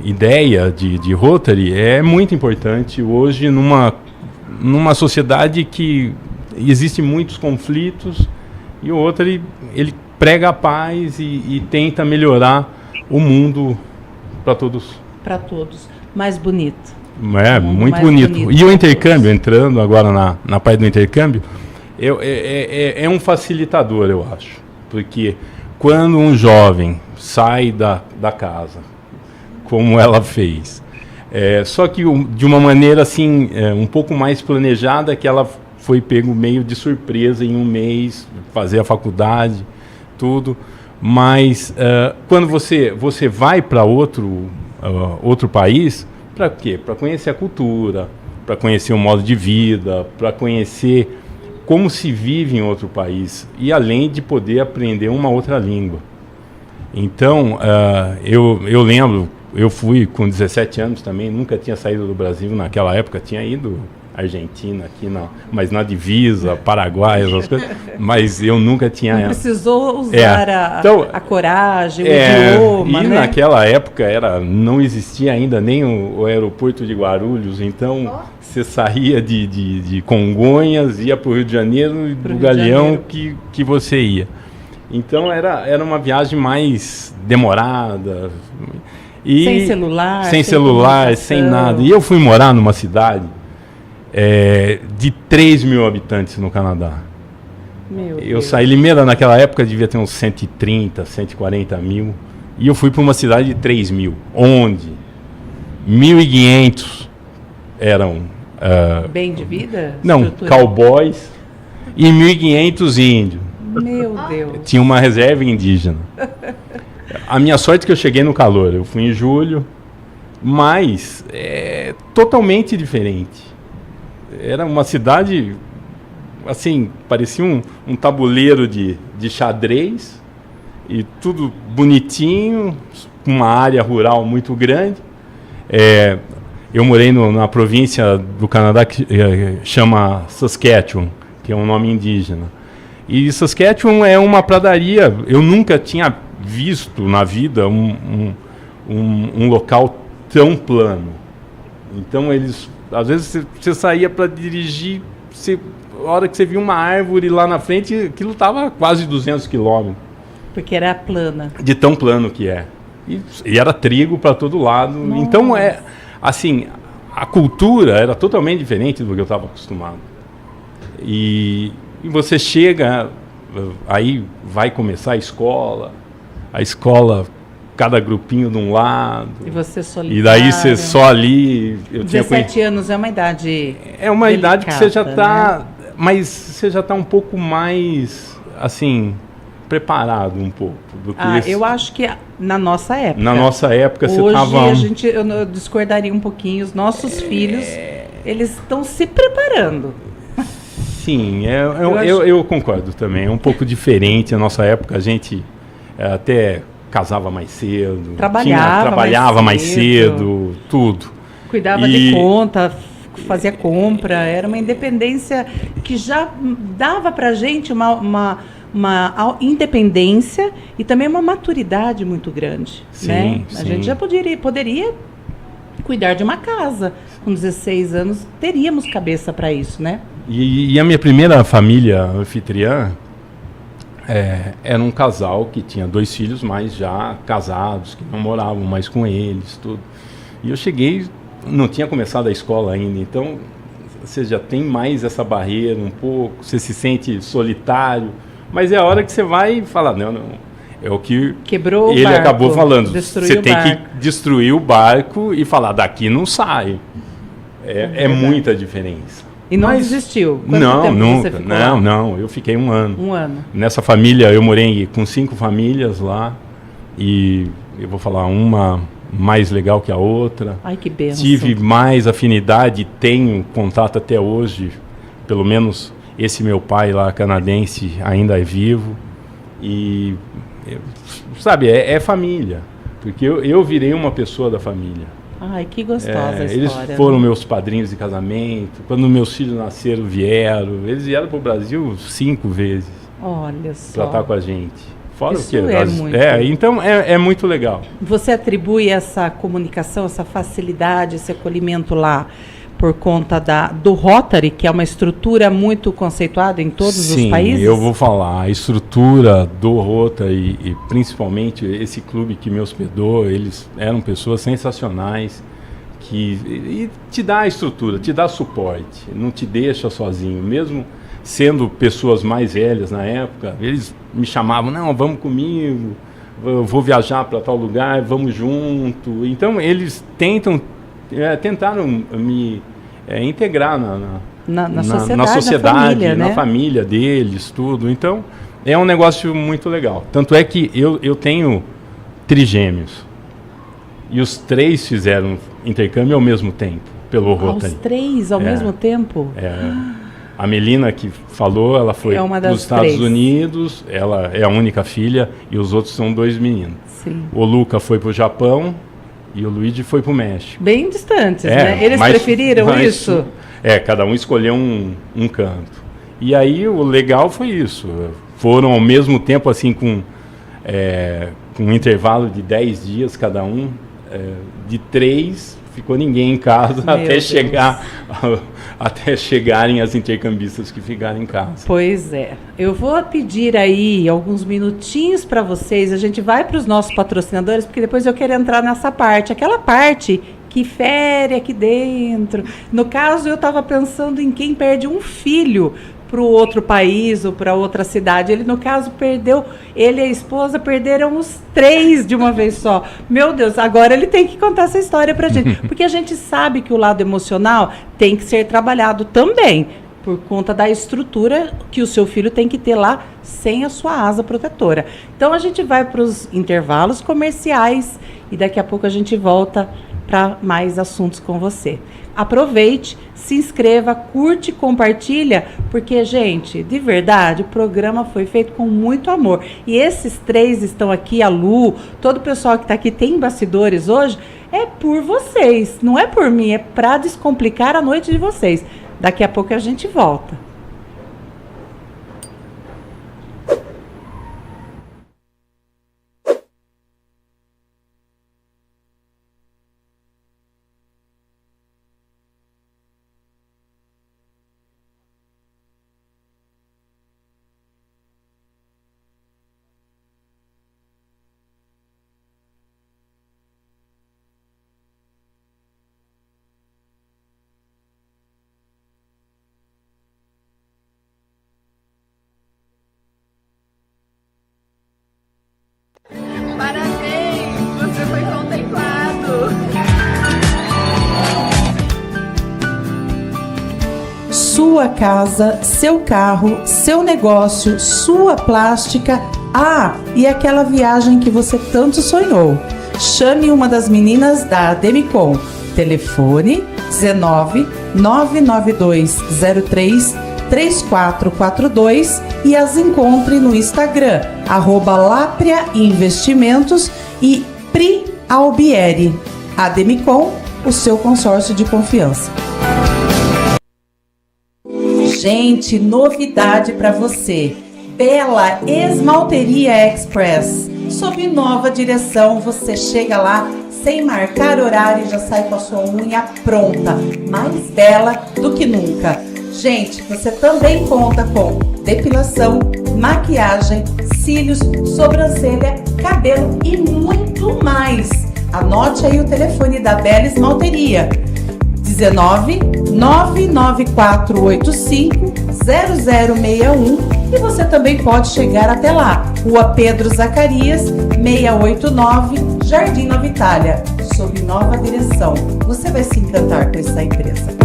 ideia de Rotary é muito importante hoje numa sociedade que existem muitos conflitos e o Rotary ele prega a paz e tenta melhorar o mundo para todos. Para todos. Mais bonito. Muito bonito. E o intercâmbio, entrando agora na parte do intercâmbio, é um facilitador, eu acho. Porque quando um jovem sai da casa, como ela fez, só que de uma maneira assim, um pouco mais planejada, que ela foi pego meio de surpresa em um mês, fazer a faculdade, tudo. Mas quando você vai para outro país, para quê? Para conhecer a cultura, para conhecer o modo de vida, para conhecer como se vive em outro país e além de poder aprender uma outra língua. Então, eu lembro, eu fui com 17 anos também, nunca tinha saído do Brasil naquela época, tinha ido Argentina, mas na divisa, Paraguai, essas coisas, mas eu nunca tinha... Não precisou usar a coragem, o idioma, e né? naquela época não existia ainda nem o aeroporto de Guarulhos, então você saía de Congonhas, ia para o Rio de Janeiro e do Galeão que você ia. Então era uma viagem mais demorada. E sem celular, sem nada. E eu fui morar numa cidade de 3 mil habitantes no Canadá. Eu saí, Limeira naquela época devia ter uns 130, 140 mil. E eu fui para uma cidade de 3 mil, onde 1.500 eram... bem de vida? Não, cowboys e 1.500 índios. Meu Deus. Tinha uma reserva indígena. A minha sorte é que eu cheguei no calor. Eu fui em julho, mas totalmente diferente. Era uma cidade, assim, parecia um tabuleiro de xadrez e tudo bonitinho, uma área rural muito grande. Eu morei na província do Canadá que chama Saskatchewan, que é um nome indígena. E Saskatchewan é uma pradaria. Eu nunca tinha visto na vida um local tão plano. Então, às vezes você saía para dirigir, a hora que você via uma árvore lá na frente, aquilo estava quase 200 quilômetros. Porque era plana. De tão plano que é. E era trigo para todo lado. Nossa. Então, assim, a cultura era totalmente diferente do que eu estava acostumado. E você chega, aí vai começar a escola, cada grupinho de um lado. E você solitário. E daí você só ali... 17 anos é uma idade É uma delicada, idade que você já está... Né? Mas você já está um pouco mais, assim, preparado um pouco. Do que eu acho que na nossa época. Na nossa época você estava... Hoje eu discordaria um pouquinho. Os nossos filhos, eles estão se preparando. Sim, eu concordo também. É um pouco diferente. Na nossa época a gente até casava mais cedo. Trabalhava mais cedo, tudo. Cuidava de conta, fazia compra. Era uma independência que já dava pra gente uma independência e também uma maturidade muito grande. Sim, né? sim. A gente já poderia cuidar de uma casa. Com 16 anos, teríamos cabeça para isso, né? E a minha primeira família anfitriã era um casal que tinha 2 filhos, mas já casados, que não moravam mais com eles, tudo. E eu cheguei, não tinha começado a escola ainda, então você já tem mais essa barreira um pouco, você se sente solitário, mas é a hora que você vai falar, não, é o que quebrou ele o barco, acabou falando. Você tem barco. que destruir o barco e falar, daqui não sai. É muita diferença. E não desistiu? Quanto Não, tempo nunca. você ficou lá? Não, eu fiquei 1 ano. 1 ano. Nessa família, eu morei com 5 famílias lá, e eu vou falar, uma mais legal que a outra. Ai, que bênção. Tive mais afinidade, tenho contato até hoje, pelo menos esse meu pai lá, canadense, ainda é vivo. E, sabe, é família, porque eu virei uma pessoa da família. Ai, que gostosa a história. Eles foram meus padrinhos de casamento. Quando meus filhos nasceram, vieram. Eles vieram para o Brasil 5 vezes. Olha só. Para estar com a gente. Fora Isso o quê? muito. Então é muito legal. Você atribui essa comunicação, essa facilidade, esse acolhimento lá por conta do Rotary, que é uma estrutura muito conceituada em todos os países? Sim, eu vou falar. A estrutura do Rotary e principalmente esse clube que me hospedou, eles eram pessoas sensacionais e te dá a estrutura, te dá suporte, não te deixa sozinho. Mesmo sendo pessoas mais velhas na época, eles me chamavam, não, vamos comigo, eu vou viajar para tal lugar, vamos junto. Então eles tentaram me integrar na sociedade, família, né? Na família deles, tudo. Então, é um negócio muito legal. Tanto é que eu tenho trigêmeos. E os 3 fizeram intercâmbio ao mesmo tempo, pelo Rotary. Os 3 ao mesmo tempo? A Melina, que falou, ela foi para os Estados Unidos, ela é a única filha, e os outros são 2 meninos. Sim. O Luca foi para o Japão, e o Luigi foi para o México. Bem distantes, né? Eles preferiram isso? Cada um escolheu um canto. E aí o legal foi isso. Foram ao mesmo tempo, assim, com um intervalo de 10 dias cada um. De 3, ficou ninguém em casa até chegarem as intercambistas que ficaram em casa. Pois é. Eu vou pedir aí alguns minutinhos para vocês. A gente vai para os nossos patrocinadores, porque depois eu quero entrar nessa parte. Aquela parte que fere aqui dentro. No caso, eu estava pensando em quem perde um filho para o outro país ou para outra cidade. Ele, no caso, ele e a esposa perderam os 3 de uma vez só. Meu Deus, agora ele tem que contar essa história para a gente. Porque a gente sabe que o lado emocional tem que ser trabalhado também, por conta da estrutura que o seu filho tem que ter lá sem a sua asa protetora. Então, a gente vai para os intervalos comerciais e daqui a pouco a gente volta para mais assuntos com você. Aproveite, se inscreva, curte, compartilha, porque, gente, de verdade, o programa foi feito com muito amor. E esses 3 estão aqui, a Lu, todo o pessoal que está aqui, tem bastidores hoje, é por vocês, não é por mim, é para descomplicar a noite de vocês. Daqui a pouco a gente volta. Sua casa, seu carro, seu negócio, sua plástica. E aquela viagem que você tanto sonhou. Chame uma das meninas da Ademicon. Telefone 19 99203 3442 e as encontre no Instagram @Lapria Investimentos e Pri Albieri. Ademicon, o seu consórcio de confiança. Gente, novidade para você. Bela Esmalteria Express. Sob nova direção, você chega lá sem marcar horário e já sai com a sua unha pronta, mais bela do que nunca. Gente, você também conta com depilação, maquiagem, cílios, sobrancelha, cabelo e muito mais. Anote aí o telefone da Bela Esmalteria: 19 99485-0061 e você também pode chegar até lá, Rua Pedro Zacarias, 689, Jardim Nova Itália, sob nova direção. Você vai se encantar com essa empresa.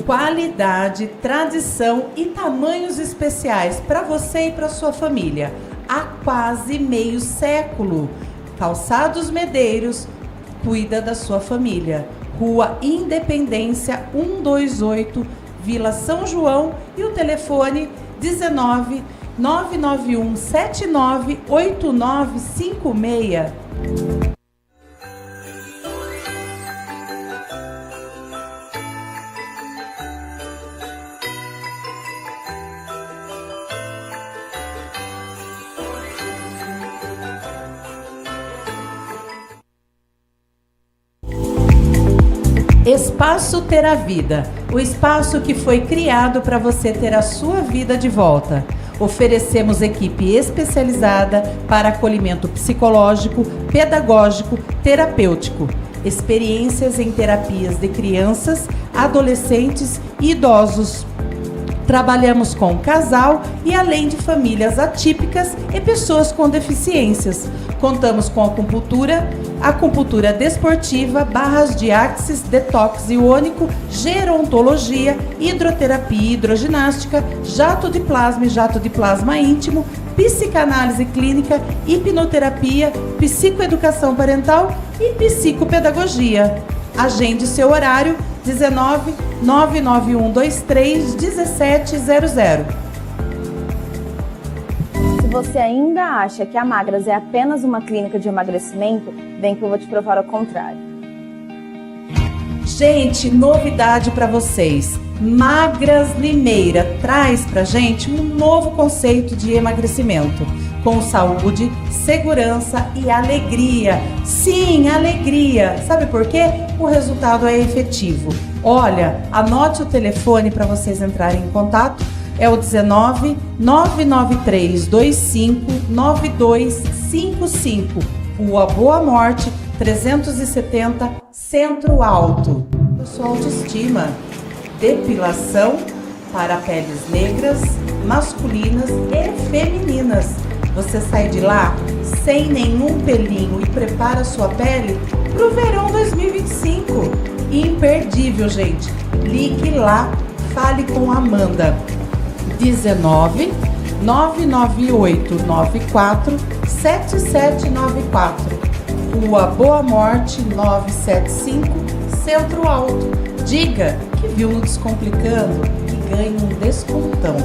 Qualidade, tradição e tamanhos especiais para você e para sua família. Há quase meio século. Calçados Medeiros cuida da sua família. Rua Independência 128, Vila São João, e o telefone 19 991 79 8956. Espaço Ter a Vida, o espaço que foi criado para você ter a sua vida de volta. Oferecemos equipe especializada para acolhimento psicológico, pedagógico, terapêutico, experiências em terapias de crianças, adolescentes e idosos. Trabalhamos com casal e além de famílias atípicas e pessoas com deficiências. Contamos com acupuntura desportiva, barras de axis, detox iônico, gerontologia, hidroterapia e hidroginástica, jato de plasma e jato de plasma íntimo, psicanálise clínica, hipnoterapia, psicoeducação parental e psicopedagogia. Agende seu horário 19 99123 1700. Se você ainda acha que a Magras é apenas uma clínica de emagrecimento, vem que eu vou te provar o contrário. Gente, novidade para vocês. Magras Limeira traz pra gente um novo conceito de emagrecimento, com saúde, segurança e alegria. Sim, alegria. Sabe por quê? O resultado é efetivo. Olha, anote o telefone para vocês entrarem em contato. É o 19 993 25 9255, Rua Boa Morte, 370, Centro Alto. Sua autoestima, depilação para peles negras, masculinas e femininas. Você sai de lá sem nenhum pelinho e prepara sua pele para o verão 2025. Imperdível, gente. Ligue lá, fale com a Amanda. 19 998 94 7794, Rua Boa Morte 975, Centro Alto. Diga que viu no Descomplicando e ganhe um descontão.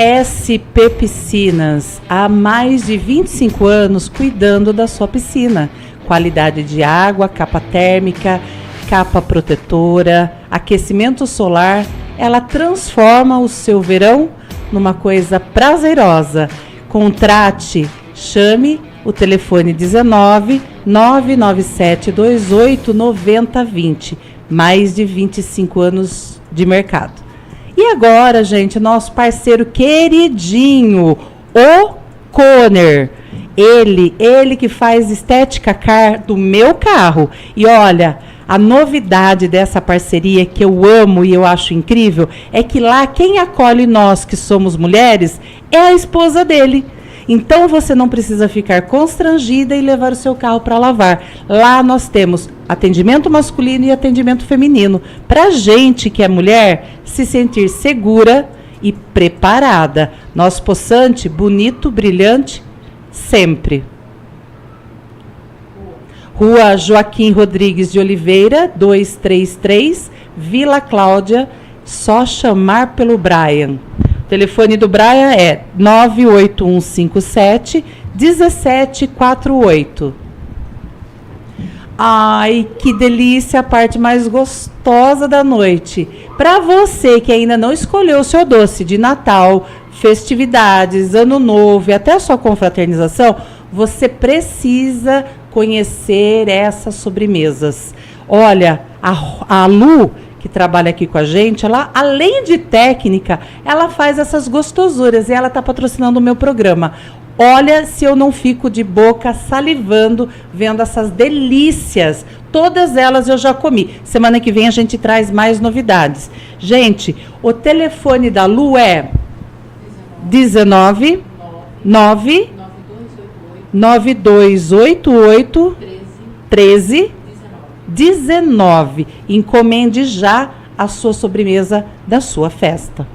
SP Piscinas, há mais de 25 anos cuidando da sua piscina. Qualidade de água, capa térmica, capa protetora, aquecimento solar. Ela transforma o seu verão numa coisa prazerosa. Contrate, chame o telefone 19 997 28 90 20. Mais de 25 anos de mercado. E agora, gente, nosso parceiro queridinho, o Conner. Ele que faz estética car do meu carro. E olha, a novidade dessa parceria que eu amo e eu acho incrível é que lá quem acolhe nós que somos mulheres é a esposa dele. Então você não precisa ficar constrangida e levar o seu carro para lavar. Lá nós temos atendimento masculino e atendimento feminino. Para gente que é mulher se sentir segura e preparada. Nosso poçante bonito, brilhante, sempre. Rua Joaquim Rodrigues de Oliveira, 233, Vila Cláudia, só chamar pelo Brian. O telefone do Brian é 98157 1748. Ai, que delícia, a parte mais gostosa da noite. Para você que ainda não escolheu o seu doce de Natal, festividades, Ano Novo e até a sua confraternização, você precisa conhecer essas sobremesas. Olha, a Lu, que trabalha aqui com a gente, ela, além de técnica, ela faz essas gostosuras e ela está patrocinando o meu programa. Olha se eu não fico de boca salivando vendo essas delícias. Todas elas eu já comi. Semana que vem a gente traz mais novidades. Gente, o telefone da Lu é 19 9 9288 13 19. Encomende já a sua sobremesa da sua festa.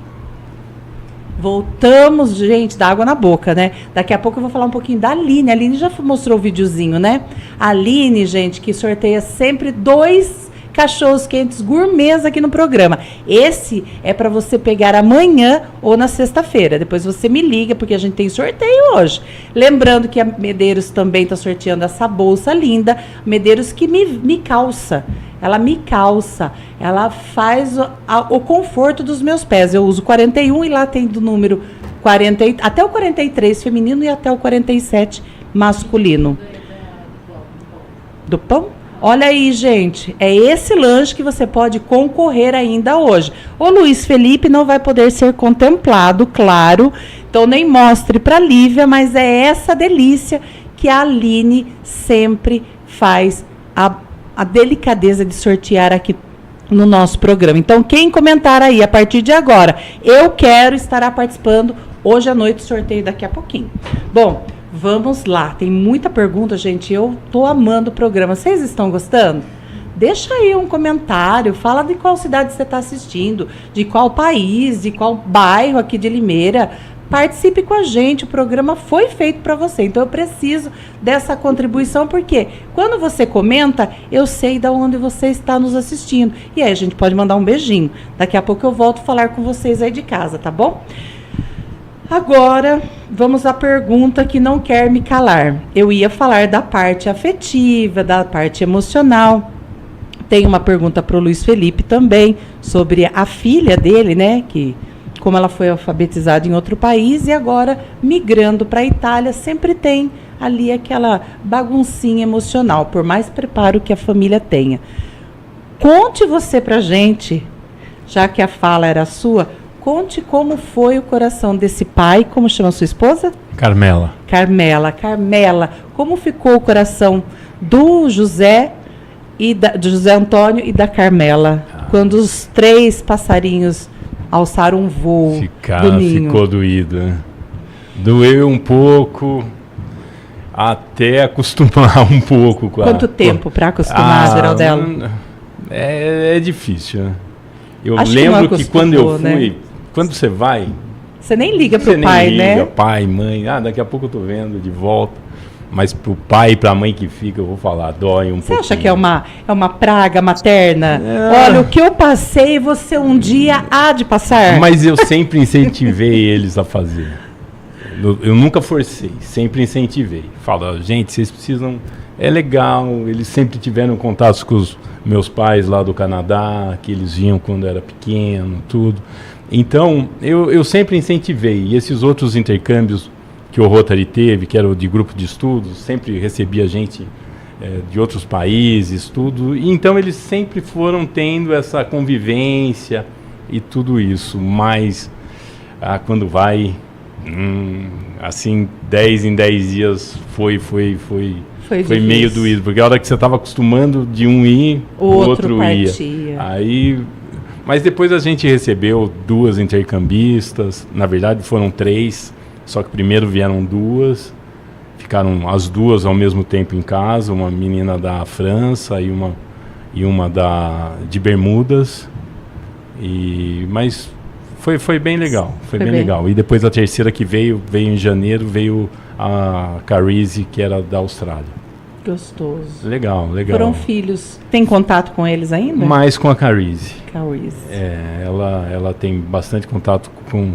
Voltamos, gente, dá água na boca, né? Daqui a pouco eu vou falar um pouquinho da Aline. A Aline já mostrou o videozinho, né? A Aline, gente, que sorteia sempre 2 cachorros quentes gourmets aqui no programa. Esse é para você pegar amanhã ou na sexta-feira. Depois você me liga, porque a gente tem sorteio hoje. Lembrando que a Medeiros também está sorteando essa bolsa linda. Medeiros que me calça. Ela me calça. Ela faz o conforto dos meus pés. Eu uso 41 e lá tem do número 40, até o 43 feminino e até o 47 masculino. Do pão? Olha aí, gente, é esse lanche que você pode concorrer ainda hoje. O Luiz Felipe não vai poder ser contemplado, claro, então nem mostre para a Lívia, mas é essa delícia que a Aline sempre faz a delicadeza de sortear aqui no nosso programa. Então, quem comentar aí, a partir de agora, eu quero estar participando hoje à noite, sorteio daqui a pouquinho. Bom, vamos lá, tem muita pergunta, gente, eu tô amando o programa. Vocês estão gostando? Deixa aí um comentário, fala de qual cidade você está assistindo, de qual país, de qual bairro aqui de Limeira. Participe com a gente, o programa foi feito para você, então eu preciso dessa contribuição, porque quando você comenta, eu sei de onde você está nos assistindo. E aí a gente pode mandar um beijinho. Daqui a pouco eu volto a falar com vocês aí de casa, tá bom? Agora, vamos à pergunta que não quer me calar. Eu ia falar da parte afetiva, da parte emocional. Tem uma pergunta para o Luiz Felipe também, sobre a filha dele, né? Que, como ela foi alfabetizada em outro país e agora migrando para a Itália, sempre tem ali aquela baguncinha emocional, por mais preparo que a família tenha. Conte você pra gente, já que a fala era sua, conte como foi o coração desse pai. Como chama a sua esposa? Carmela. Carmela, como ficou o coração do José do José Antônio e da Carmela, quando os 3 passarinhos alçaram um voo do ninho? Ficou doído, né? Doeu um pouco, até acostumar um pouco com Quanto tempo para acostumar, Geraldelo? É difícil, né? Eu Acho lembro que quando eu fui, né? Quando você vai... Você nem liga pro pai, né? Pai, mãe, daqui a pouco eu tô vendo de volta. Mas pro pai e pra mãe que fica, eu vou falar, dói um pouco. Você acha que é uma praga materna? Olha, o que eu passei, você um dia há de passar. Mas eu sempre incentivei eles a fazer. Eu nunca forcei, sempre incentivei. Falo, gente, vocês precisam... É legal, eles sempre tiveram contatos com os meus pais lá do Canadá, que eles vinham quando era pequeno, tudo. Então, eu sempre incentivei. E esses outros intercâmbios que o Rotary teve, que era o de grupo de estudos, sempre recebia gente de outros países, tudo. E então eles sempre foram tendo essa convivência e tudo isso. Mas quando vai, assim, 10 em 10 dias foi meio doído. Porque a hora que você estava acostumando de um ir, o outro ia. Aí... Mas depois a gente recebeu 2 intercambistas, na verdade foram 3, só que primeiro vieram 2, ficaram as 2 ao mesmo tempo em casa, uma menina da França e uma de Bermudas, mas foi bem legal, foi bem legal. E depois a terceira que veio em janeiro, veio a Carize, que era da Austrália. Gostoso. Legal. Foram filhos. Tem contato com eles ainda? Mais com a Carize. Carize. Ela tem bastante contato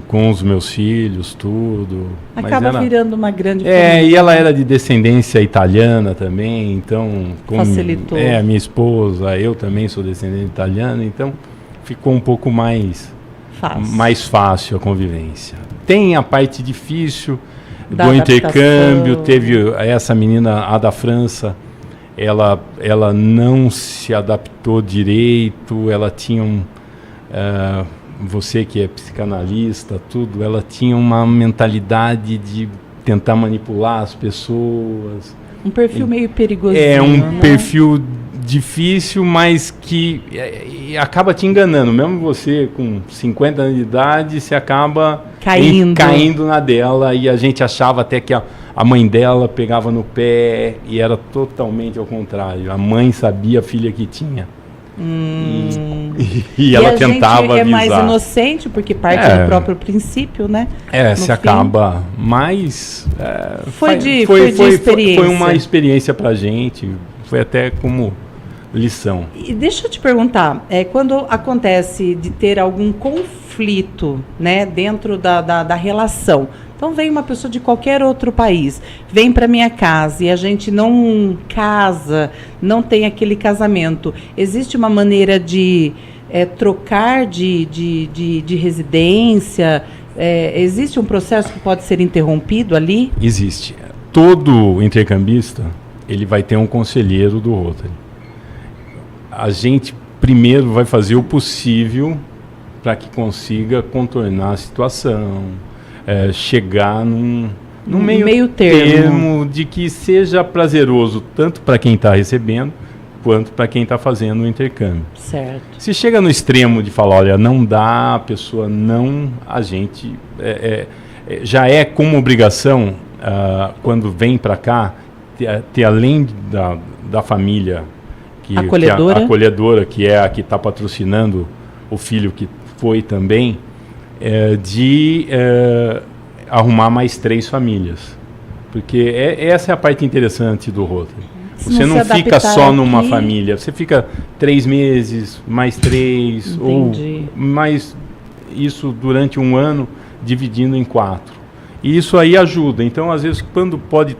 com os meus filhos, tudo. Acaba virando uma grande família. E ela era de descendência italiana também, então... Facilitou. A minha esposa, eu também sou descendente italiano, então ficou um pouco mais fácil a convivência. Tem a parte difícil do intercâmbio, teve essa menina, a da França, ela não se adaptou direito, ela tinha você que é psicanalista, tudo, ela tinha uma mentalidade de tentar manipular as pessoas. Um perfil meio perigoso. Perfil difícil, mas que acaba te enganando. Mesmo você com 50 anos de idade, você acaba caindo na dela, e a gente achava até que a mãe dela pegava no pé, e era totalmente ao contrário. A mãe sabia a filha que tinha. E ela tentava avisar. É mais inocente, porque parte do próprio princípio, né? Acaba. Mas foi de experiência. Foi uma experiência pra gente. Foi até como lição. E deixa eu te perguntar, quando acontece de ter algum conflito, né, dentro da relação, então vem uma pessoa de qualquer outro país, vem para minha casa e a gente não casa, não tem aquele casamento, existe uma maneira de trocar de residência? Existe um processo que pode ser interrompido ali? Existe. Todo intercambista, ele vai ter um conselheiro do Rotary. A gente primeiro vai fazer o possível para que consiga contornar a situação, chegar num meio termo de que seja prazeroso tanto para quem está recebendo quanto para quem está fazendo o intercâmbio. Certo. Se chega no extremo de falar, olha, não dá, a pessoa não, a gente já é como obrigação, quando vem para cá, ter além da família acolhedora, que é a que está patrocinando o filho que foi também, de arrumar mais 3 famílias. Porque essa é a parte interessante do Rotary. Você não fica só numa família, você fica 3 meses, mais 3, ou mais isso durante um ano, dividindo em 4. E isso aí ajuda. Então, às vezes, quando pode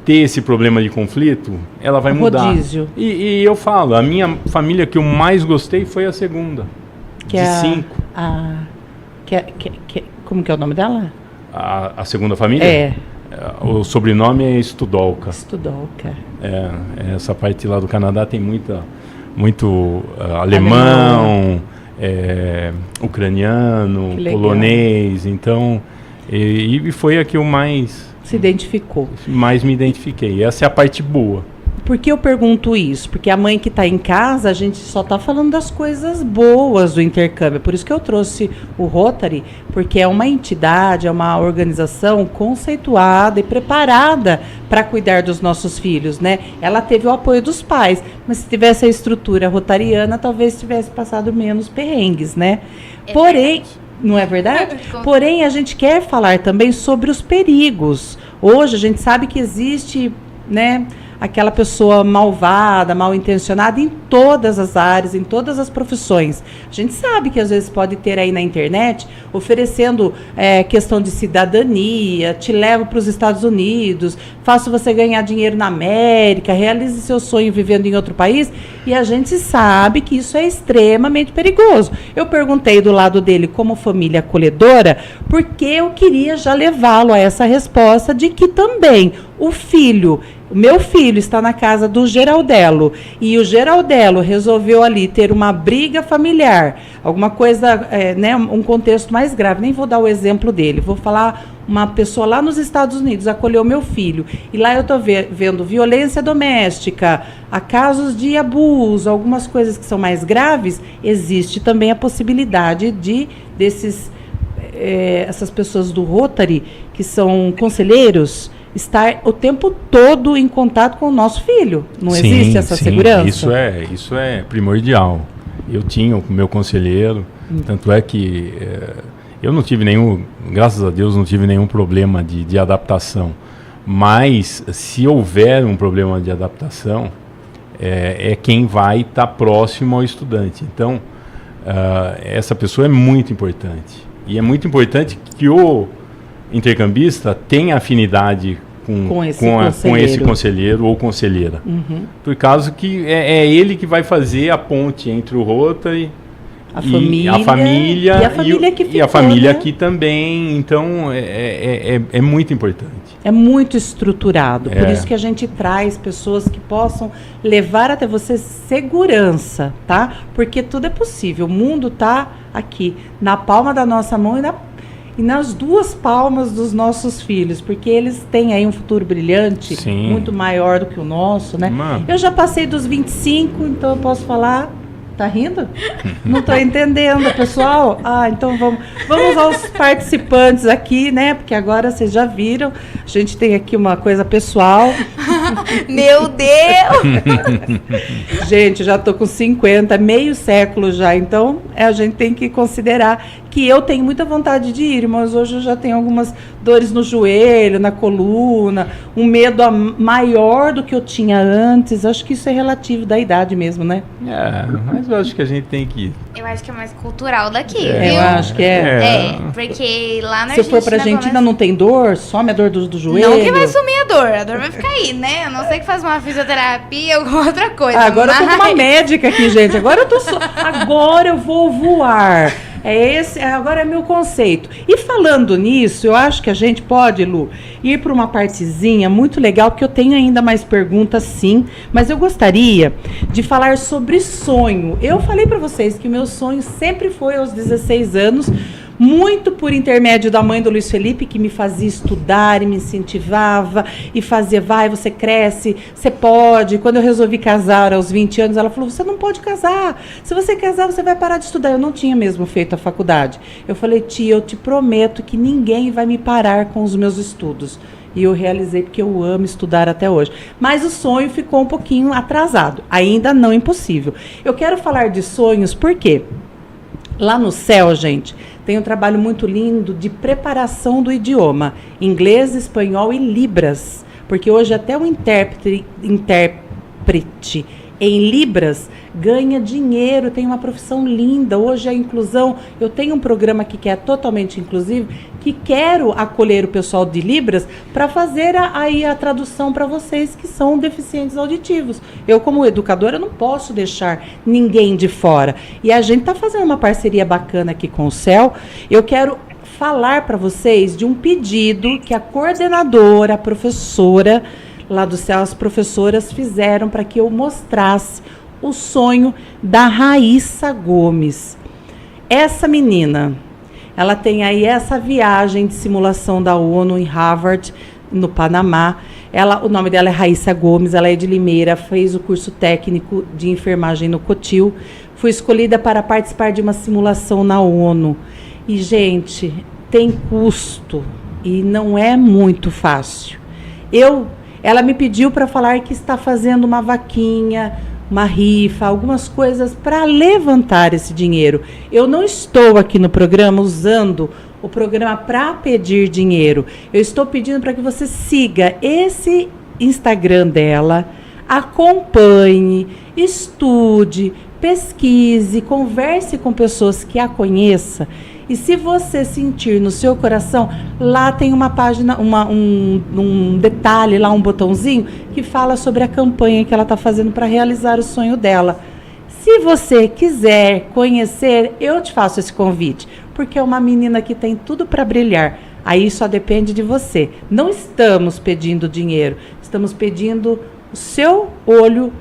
ter esse problema de conflito, ela vai mudar. Rodízio. E eu falo, a minha família que eu mais gostei foi a segunda, de 5. Como que é o nome dela? A segunda família? O sobrenome é Studolka. Studolka. Essa parte lá do Canadá tem muito alemão, ucraniano, polonês. Então, e foi a que eu mais me identifiquei. Essa é a parte boa. Por que eu pergunto isso? Porque a mãe que está em casa, a gente só está falando das coisas boas do intercâmbio. Por isso que eu trouxe o Rotary, porque é uma entidade, é uma organização conceituada e preparada para cuidar dos nossos filhos, né? Ela teve o apoio dos pais, mas se tivesse a estrutura rotariana, talvez tivesse passado menos perrengues, né? Porém, não é verdade? Porém, a gente quer falar também sobre os perigos. Hoje a gente sabe que existe, né, aquela pessoa malvada, mal intencionada em todas as áreas, em todas as profissões. A gente sabe que às vezes pode ter aí na internet oferecendo questão de cidadania, te levo para os Estados Unidos, faço você ganhar dinheiro na América, realize seu sonho vivendo em outro país, e a gente sabe que isso é extremamente perigoso. Eu perguntei do lado dele como família acolhedora, porque eu queria já levá-lo a essa resposta de que também o meu filho está na casa do Geraldelo e o Geraldelo resolveu ali ter uma briga familiar, alguma coisa, né, um contexto mais grave. Nem vou dar o exemplo dele, vou falar uma pessoa lá nos Estados Unidos acolheu meu filho e lá eu estou vendo violência doméstica, casos de abuso, algumas coisas que são mais graves. Existe também a possibilidade essas pessoas do Rotary, que são conselheiros, estar o tempo todo em contato com o nosso filho. Não existe essa segurança? Isso é primordial. Eu tinha o meu conselheiro, tanto é que eu não tive graças a Deus, não tive nenhum problema de adaptação. Mas, se houver um problema de adaptação, é quem vai estar próximo ao estudante. Então, essa pessoa é muito importante. E é muito importante que o intercambista tenha afinidade com esse conselheiro ou conselheira. Por causa que é ele que vai fazer a ponte entre o Rotary A família e a família que ficou, e a família né? aqui também, então é muito importante. É muito estruturado, por É. isso que a gente traz pessoas que possam levar até você segurança, tá? Porque tudo é possível, o mundo tá aqui, na palma da nossa mão e nas duas palmas dos nossos filhos, porque eles têm aí um futuro brilhante, Sim. muito maior do que o nosso, né? Mano. Eu já passei dos 25, então eu posso falar. Tá rindo? Não tô entendendo, pessoal. Então vamos aos participantes aqui, né? Porque agora vocês já viram, a gente tem aqui uma coisa pessoal. Meu Deus! Gente, já tô com 50, meio século já, então a gente tem que considerar que eu tenho muita vontade de ir, mas hoje eu já tenho algumas dores no joelho, na coluna, um medo maior do que eu tinha antes. Acho que isso é relativo da idade mesmo, né? Mas eu acho que a gente tem que ir. Eu acho que é mais cultural daqui, É. viu? Eu acho que é. Porque lá na Se eu for pra Argentina, não tem dor? Some a dor do joelho? Não que vai sumir a dor vai ficar aí, né? A não ser que faça uma fisioterapia ou alguma outra coisa. Agora eu tô com uma médica aqui, gente. Agora eu vou voar. Agora é meu conceito. E falando nisso, eu acho que a gente pode, Lu, ir para uma partezinha muito legal, porque eu tenho ainda mais perguntas, sim, mas eu gostaria de falar sobre sonho. Eu falei para vocês que o meu sonho sempre foi aos 16 anos, muito por intermédio da mãe do Luiz Felipe, que me fazia estudar e me incentivava e fazia, vai, você cresce, você pode. Quando eu resolvi casar aos 20 anos, ela falou, você não pode casar. Se você casar, você vai parar de estudar. Eu não tinha mesmo feito a faculdade. Eu falei, tia, eu te prometo que ninguém vai me parar com os meus estudos. E eu realizei porque eu amo estudar até hoje. Mas o sonho ficou um pouquinho atrasado. Ainda não impossível. Eu quero falar de sonhos porque lá no céu, gente, tem um trabalho muito lindo de preparação do idioma. Inglês, espanhol e libras. Porque hoje até o intérprete em libras ganha dinheiro, tem uma profissão linda. Hoje a inclusão, eu tenho um programa aqui que é totalmente inclusivo, que quero acolher o pessoal de libras para fazer a tradução para vocês que são deficientes auditivos. Eu, como educadora, não posso deixar ninguém de fora. E a gente está fazendo uma parceria bacana aqui com o CEL. Eu quero falar para vocês de um pedido que a coordenadora, a professora lá do CEL, as professoras fizeram para que eu mostrasse o sonho da Raíssa Gomes. Essa menina, ela tem aí essa viagem de simulação da ONU em Harvard, no Panamá. O nome dela é Raíssa Gomes, ela é de Limeira, fez o curso técnico de enfermagem no Cotil, foi escolhida para participar de uma simulação na ONU. E, gente, tem custo e não é muito fácil. Ela me pediu para falar que está fazendo uma vaquinha, uma rifa, algumas coisas para levantar esse dinheiro. Eu não estou aqui no programa usando o programa para pedir dinheiro. Eu estou pedindo para que você siga esse Instagram dela, acompanhe, estude, pesquise, converse com pessoas que a conheçam. E se você sentir no seu coração, lá tem uma página, um detalhe, lá um botãozinho, que fala sobre a campanha que ela está fazendo para realizar o sonho dela. Se você quiser conhecer, eu te faço esse convite, porque é uma menina que tem tudo para brilhar. Aí só depende de você. Não estamos pedindo dinheiro, estamos pedindo o seu olho,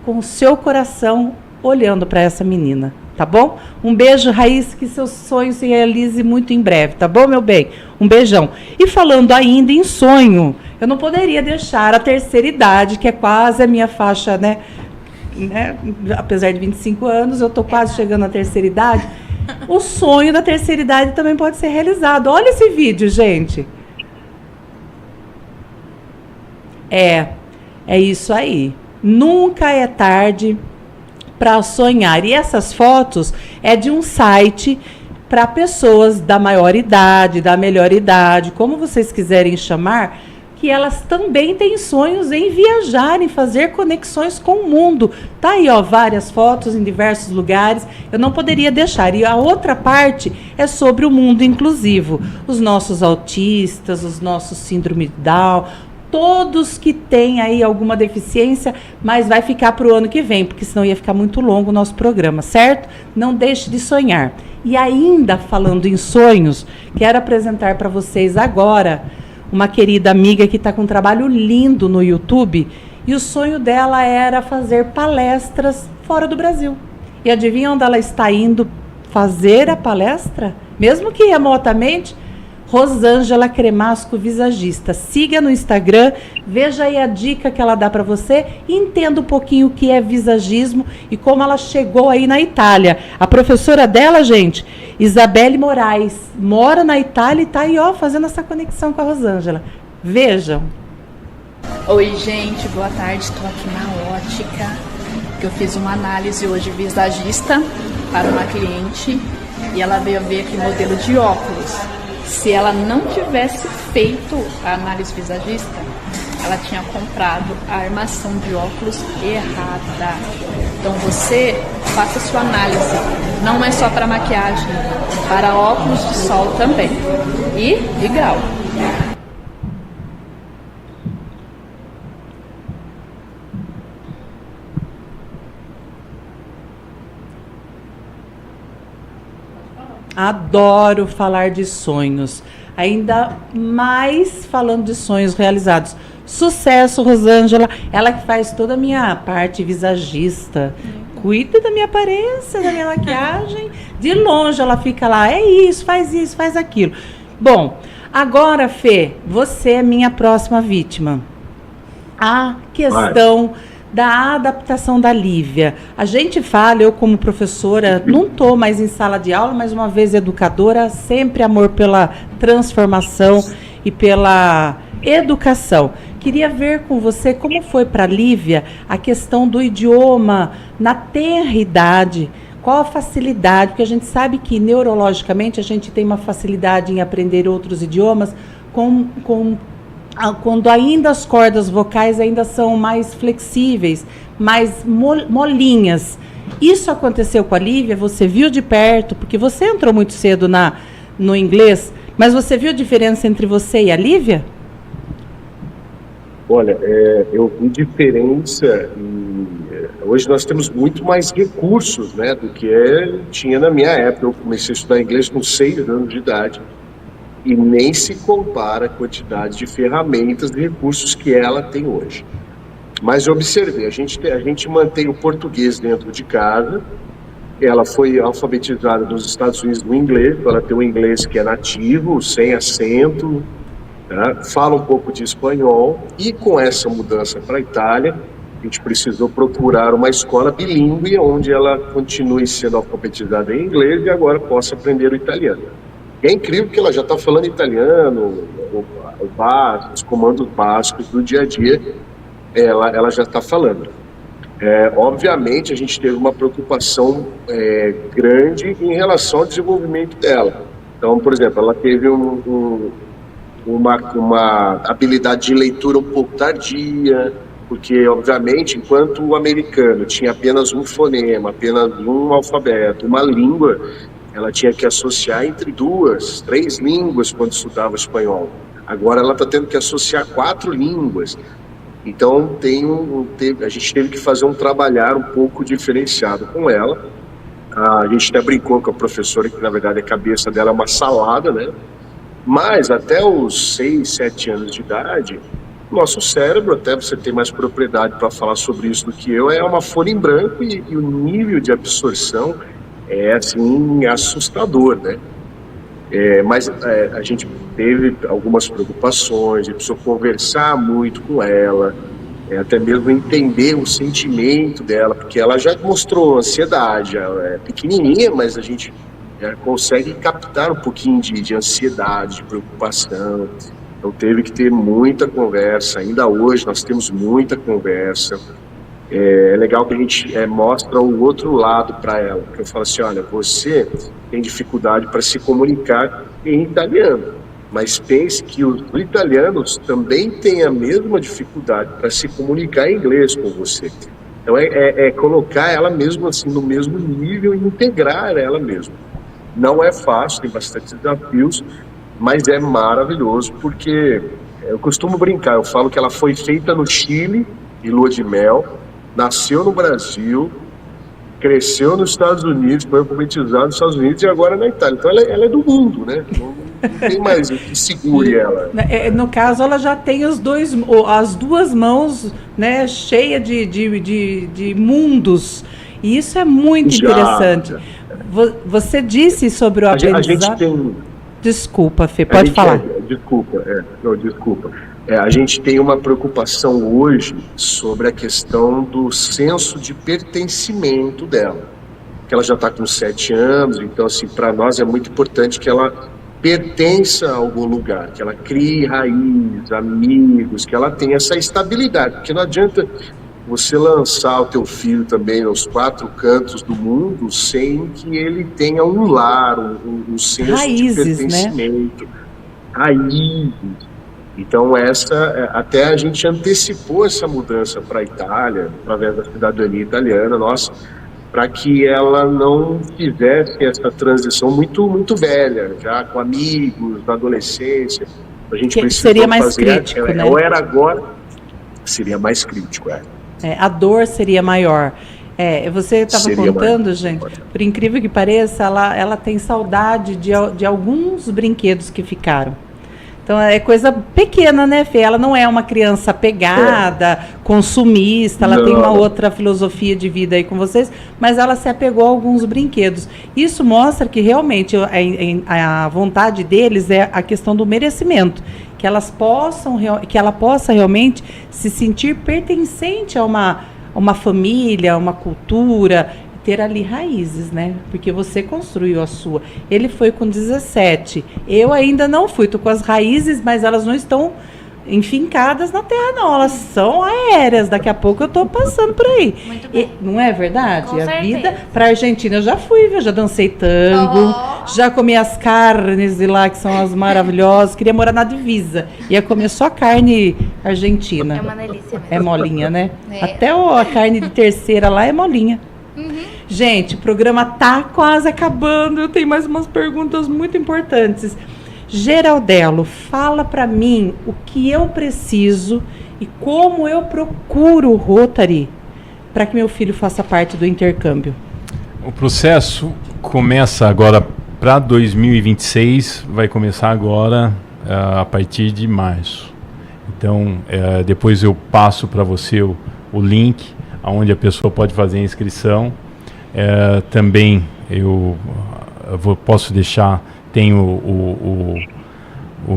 com o seu coração, olhando para essa menina. Tá bom? Um beijo, Raíssa, que seu sonho se realize muito em breve, tá bom, meu bem? Um beijão. E falando ainda em sonho, eu não poderia deixar a terceira idade, que é quase a minha faixa, né? Apesar de 25 anos, eu tô quase chegando à terceira idade. O sonho da terceira idade também pode ser realizado. Olha esse vídeo, gente. É isso aí. Nunca é tarde para sonhar. E essas fotos é de um site para pessoas da maior idade, da melhor idade, como vocês quiserem chamar, que elas também têm sonhos em viajar, em fazer conexões com o mundo. Tá aí, ó, várias fotos em diversos lugares. Eu não poderia deixar. E a outra parte é sobre o mundo inclusivo. Os nossos autistas, os nossos síndrome de Down, todos que têm aí alguma deficiência, mas vai ficar para o ano que vem, porque senão ia ficar muito longo o nosso programa, certo? Não deixe de sonhar. E ainda falando em sonhos, quero apresentar para vocês agora uma querida amiga que está com um trabalho lindo no YouTube, e o sonho dela era fazer palestras fora do Brasil. E adivinha onde ela está indo fazer a palestra? Mesmo que remotamente, Rosângela Cremasco, visagista. Siga no Instagram, veja aí a dica que ela dá para você e entenda um pouquinho o que é visagismo e como ela chegou aí na Itália. A professora dela, gente, Isabelle Moraes, mora na Itália e está aí, ó, fazendo essa conexão com a Rosângela. Vejam. Oi, gente, boa tarde. Estou aqui na ótica, que eu fiz uma análise hoje visagista para uma cliente e ela veio ver aqui modelo de óculos. Se ela não tivesse feito a análise visagista, ela tinha comprado a armação de óculos errada. Então você faça a sua análise. Não é só para maquiagem, para óculos de sol também. E grau. Adoro falar de sonhos, ainda mais falando de sonhos realizados. Sucesso, Rosângela, ela que faz toda a minha parte visagista, cuida da minha aparência, da minha maquiagem. De longe ela fica lá, é isso, faz aquilo. Bom, agora, Fê, você é minha próxima vítima. A questão da adaptação da Lívia. A gente fala, eu como professora, não estou mais em sala de aula, mas uma vez educadora, sempre amor pela transformação e pela educação. Queria ver com você como foi para a Lívia a questão do idioma na tenra idade. Qual a facilidade? Porque a gente sabe que neurologicamente a gente tem uma facilidade em aprender outros idiomas quando ainda as cordas vocais ainda são mais flexíveis, mais molinhas. Isso aconteceu com a Lívia? Você viu de perto? Porque você entrou muito cedo no inglês, mas você viu a diferença entre você e a Lívia? Olha, eu vi diferença. Hoje nós temos muito mais recursos, né, do que tinha na minha época. Eu comecei a estudar inglês com 6 anos de idade. E nem se compara a quantidade de ferramentas e recursos que ela tem hoje. Mas eu observei, a gente mantém o português dentro de casa, ela foi alfabetizada nos Estados Unidos no inglês, ela tem um inglês que é nativo, sem acento, tá? Fala um pouco de espanhol, e com essa mudança para a Itália, a gente precisou procurar uma escola bilíngue, onde ela continue sendo alfabetizada em inglês e agora possa aprender o italiano. É incrível que ela já está falando italiano, os comandos básicos do dia a dia, ela já está falando. Obviamente, a gente teve uma preocupação grande em relação ao desenvolvimento dela. Então, por exemplo, ela teve uma habilidade de leitura um pouco tardia, porque, obviamente, enquanto o americano tinha apenas um fonema, apenas um alfabeto, uma língua, ela tinha que associar entre 2, 3 línguas quando estudava espanhol. Agora ela está tendo que associar 4 línguas. Então a gente teve que fazer um trabalhar um pouco diferenciado com ela. A gente até brincou com a professora que na verdade a cabeça dela é uma salada, né? Mas até os 6, 7 anos de idade, nosso cérebro, até você ter mais propriedade para falar sobre isso do que eu, é uma folha em branco e o nível de absorção é assim assustador, né? Mas a gente teve algumas preocupações, a gente precisou conversar muito com ela, até mesmo entender o sentimento dela, porque ela já mostrou ansiedade, ela é pequenininha, mas a gente consegue captar um pouquinho de ansiedade, de preocupação. Então teve que ter muita conversa, ainda hoje nós temos muita conversa. É legal que a gente mostra o outro lado para ela, porque eu falo assim, olha, você tem dificuldade para se comunicar em italiano, mas pense que os italianos também têm a mesma dificuldade para se comunicar em inglês com você. Então colocar ela mesmo assim no mesmo nível e integrar ela mesmo. Não é fácil, tem bastante desafios, mas é maravilhoso porque eu costumo brincar, eu falo que ela foi feita no Chile, em lua de mel, nasceu no Brasil, cresceu nos Estados Unidos, foi alfabetizada nos Estados Unidos e agora na Itália. Então ela é do mundo, né? Não tem mais o que segure ela. No caso, ela já tem as duas mãos, né, cheias de mundos. E isso é muito interessante. Você disse sobre o aprendizado... A gente tem... Desculpa, Fê, pode falar. Desculpa. A gente tem uma preocupação hoje sobre a questão do senso de pertencimento dela. Que ela já está com 7 anos, então, assim, para nós é muito importante que ela pertença a algum lugar, que ela crie raízes, amigos, que ela tenha essa estabilidade, porque não adianta você lançar o teu filho também nos 4 cantos do mundo sem que ele tenha um lar, um senso raízes, de pertencimento, né? Raízes. Então até a gente antecipou essa mudança para a Itália, através da cidadania italiana, nossa, para que ela não fizesse essa transição muito, muito velha, já com amigos, na adolescência. A gente seria mais crítico, né? Ou era agora, seria mais crítico, a dor seria maior. Você estava contando, maior, gente, por incrível que pareça, ela tem saudade de alguns brinquedos que ficaram. Então é coisa pequena, né, Fê? Ela não é uma criança apegada, consumista, ela tem uma outra filosofia de vida aí com vocês, mas ela se apegou a alguns brinquedos. Isso mostra que realmente a vontade deles é a questão do merecimento, que ela possa realmente se sentir pertencente a uma família, a uma cultura, ter ali raízes, né? Porque você construiu a sua. Ele foi com 17. Eu ainda não fui. Estou com as raízes, mas elas não estão enfincadas na terra, não. Elas são aéreas. Daqui a pouco eu estou passando por aí. Não é verdade? Com a certeza. Vida para a Argentina eu já fui, viu? Já dancei tango, já comi as carnes de lá, que são as maravilhosas. Queria morar na divisa. Ia comer só carne argentina. É uma delícia mesmo. É molinha, né? É. Até a carne de terceira lá é molinha. Gente, o programa tá quase acabando. Eu tenho mais umas perguntas muito importantes. Geraldelo, fala para mim o que eu preciso e como eu procuro o Rotary para que meu filho faça parte do intercâmbio. O processo começa agora para 2026, vai começar agora a partir de março. Então, depois eu passo para você o link onde a pessoa pode fazer a inscrição. Também posso deixar, tem o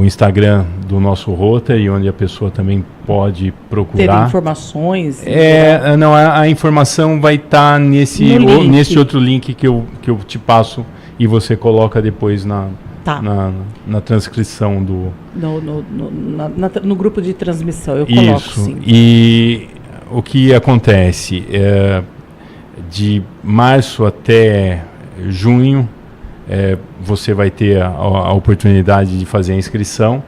Instagram do nosso Rotary, onde a pessoa também pode procurar. Ter informações? Não, a informação vai estar nesse outro link que eu te passo e você coloca depois na transcrição do... No grupo de transmissão, eu coloco, sim. E o que acontece de março até junho, você vai ter a oportunidade de fazer a inscrição.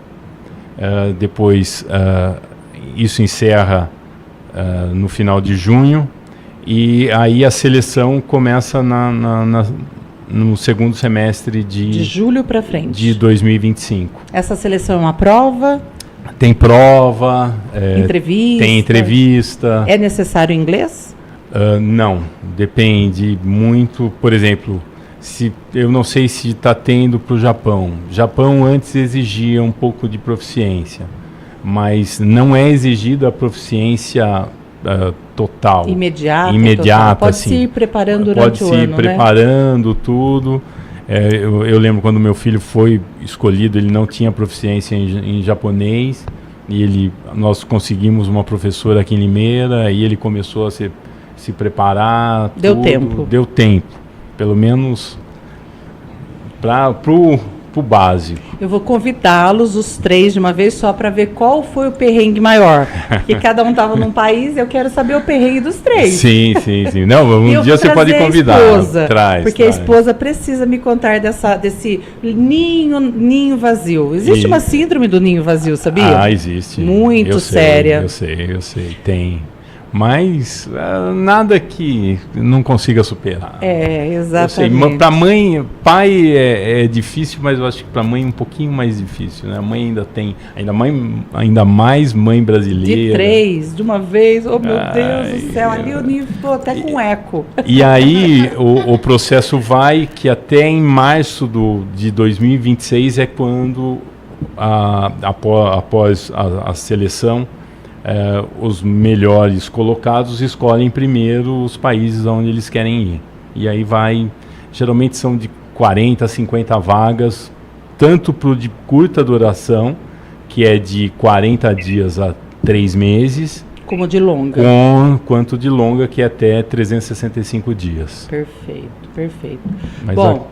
Depois, isso encerra no final de junho. E aí a seleção começa no segundo semestre de julho para frente. De 2025. Essa seleção é uma prova? Tem prova. Entrevista? Tem entrevista. É necessário inglês? Não, depende muito. Por exemplo, eu não sei se está tendo para o Japão. O Japão antes exigia um pouco de proficiência, mas não é exigida a proficiência total. Imediata. Pode assim. se ir preparando durante o ano, Pode se ir preparando, né? Tudo. Eu lembro quando meu filho foi escolhido, ele não tinha proficiência em japonês, e nós conseguimos uma professora aqui em Limeira, e ele começou a se preparar. Deu tempo. Pelo menos pro básico. Eu vou convidá-los, os 3, de uma vez só, para ver qual foi o perrengue maior. Porque cada um estava num país, eu quero saber o perrengue dos 3. Sim. Não, um dia você pode convidar. Porque a esposa precisa me contar desse ninho vazio. Existe uma síndrome do ninho vazio, sabia? Existe. Muito séria. Eu sei. Tem. Mas nada que não consiga superar. Exatamente. Para mãe, pai é difícil, mas eu acho que para mãe é um pouquinho mais difícil, né? A mãe ainda tem, ainda mais mãe brasileira. De 3, de uma vez, oh meu Deus do céu, ali eu estou até com eco. E aí o processo vai que até em março de 2026 é quando, após a seleção, os melhores colocados escolhem primeiro os países onde eles querem ir. E aí geralmente são de 40 a 50 vagas, tanto para o de curta duração, que é de 40 dias a 3 meses, como de longa. Quanto de longa, que é até 365 dias. Perfeito. Bom,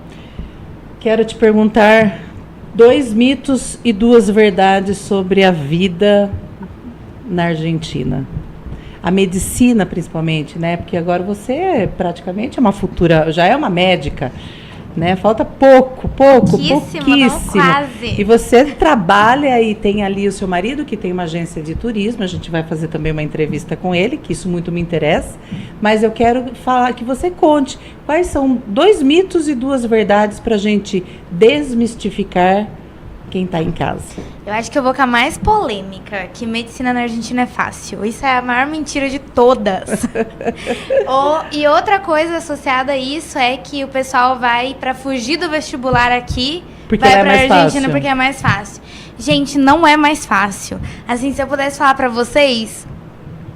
quero te perguntar 2 mitos e 2 verdades sobre a vida na Argentina. A medicina, principalmente, né? Porque agora você praticamente é uma futura, já é uma médica, né? Falta pouquíssimo. Não, quase. E você trabalha e tem ali o seu marido, que tem uma agência de turismo. A gente vai fazer também uma entrevista com ele, que isso muito me interessa. Mas eu quero falar que você conte quais são 2 mitos e 2 verdades para a gente desmistificar quem está em casa. Eu acho que eu vou com a mais polêmica, que medicina na Argentina é fácil. Isso é a maior mentira de todas. E outra coisa associada a isso é que o pessoal vai para fugir do vestibular aqui, porque vai para a Argentina porque é mais fácil. Gente, não é mais fácil. Assim, se eu pudesse falar para vocês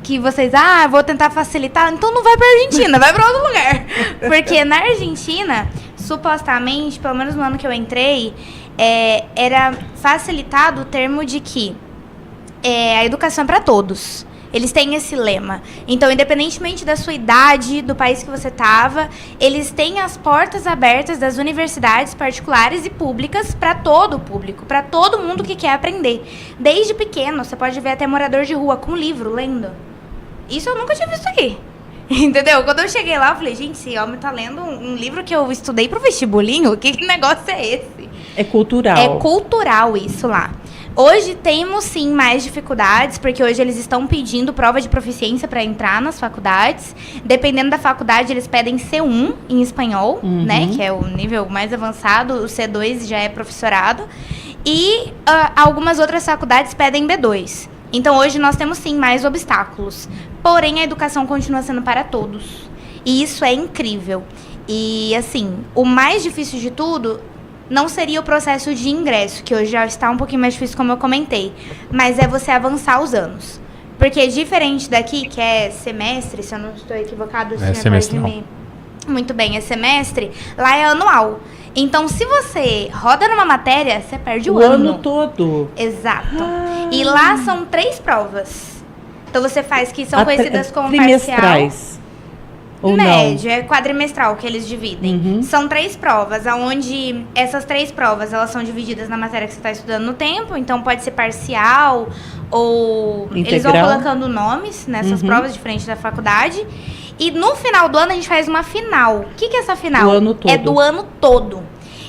que vocês, vou tentar facilitar, então não vai para a Argentina, vai para outro lugar. Porque na Argentina, supostamente, pelo menos no ano que eu entrei, era facilitado o termo de que a educação é para todos. Eles têm esse lema. Então, independentemente da sua idade, do país que você estava, eles têm as portas abertas das universidades particulares e públicas para todo o público, para todo mundo que quer aprender. Desde pequeno, você pode ver até morador de rua com livro, lendo. Isso eu nunca tinha visto aqui. Entendeu? Quando eu cheguei lá, eu falei, gente, esse homem tá lendo um livro que eu estudei pro vestibulinho? Que negócio é esse? É cultural. É cultural isso lá. Hoje temos, sim, mais dificuldades, porque hoje eles estão pedindo prova de proficiência para entrar nas faculdades. Dependendo da faculdade, eles pedem C1 em espanhol, né? Que é o nível mais avançado. O C2 já é professorado. E algumas outras faculdades pedem B2. Então, hoje nós temos, sim, mais obstáculos. Porém, a educação continua sendo para todos. E isso é incrível. E, assim, o mais difícil de tudo não seria o processo de ingresso, que hoje já está um pouquinho mais difícil, como eu comentei. Mas é você avançar os anos. Porque, diferente daqui, que é semestre, se eu não estou equivocado, é semestral. Muito bem, é semestre. Lá é anual. Então, se você roda numa matéria, você perde o ano. O ano todo. Exato. E lá são 3 provas. Então, você faz que são conhecidas como trimestrais. Ou médio, não? é quadrimestral que eles dividem. São 3 provas, onde essas 3 provas, elas são divididas na matéria que você está estudando no tempo. Então, pode ser parcial ou... Integral. Eles vão colocando nomes nessas provas, diferente da faculdade. E no final do ano, a gente faz uma final. O que é essa final? Do ano todo. É do ano todo.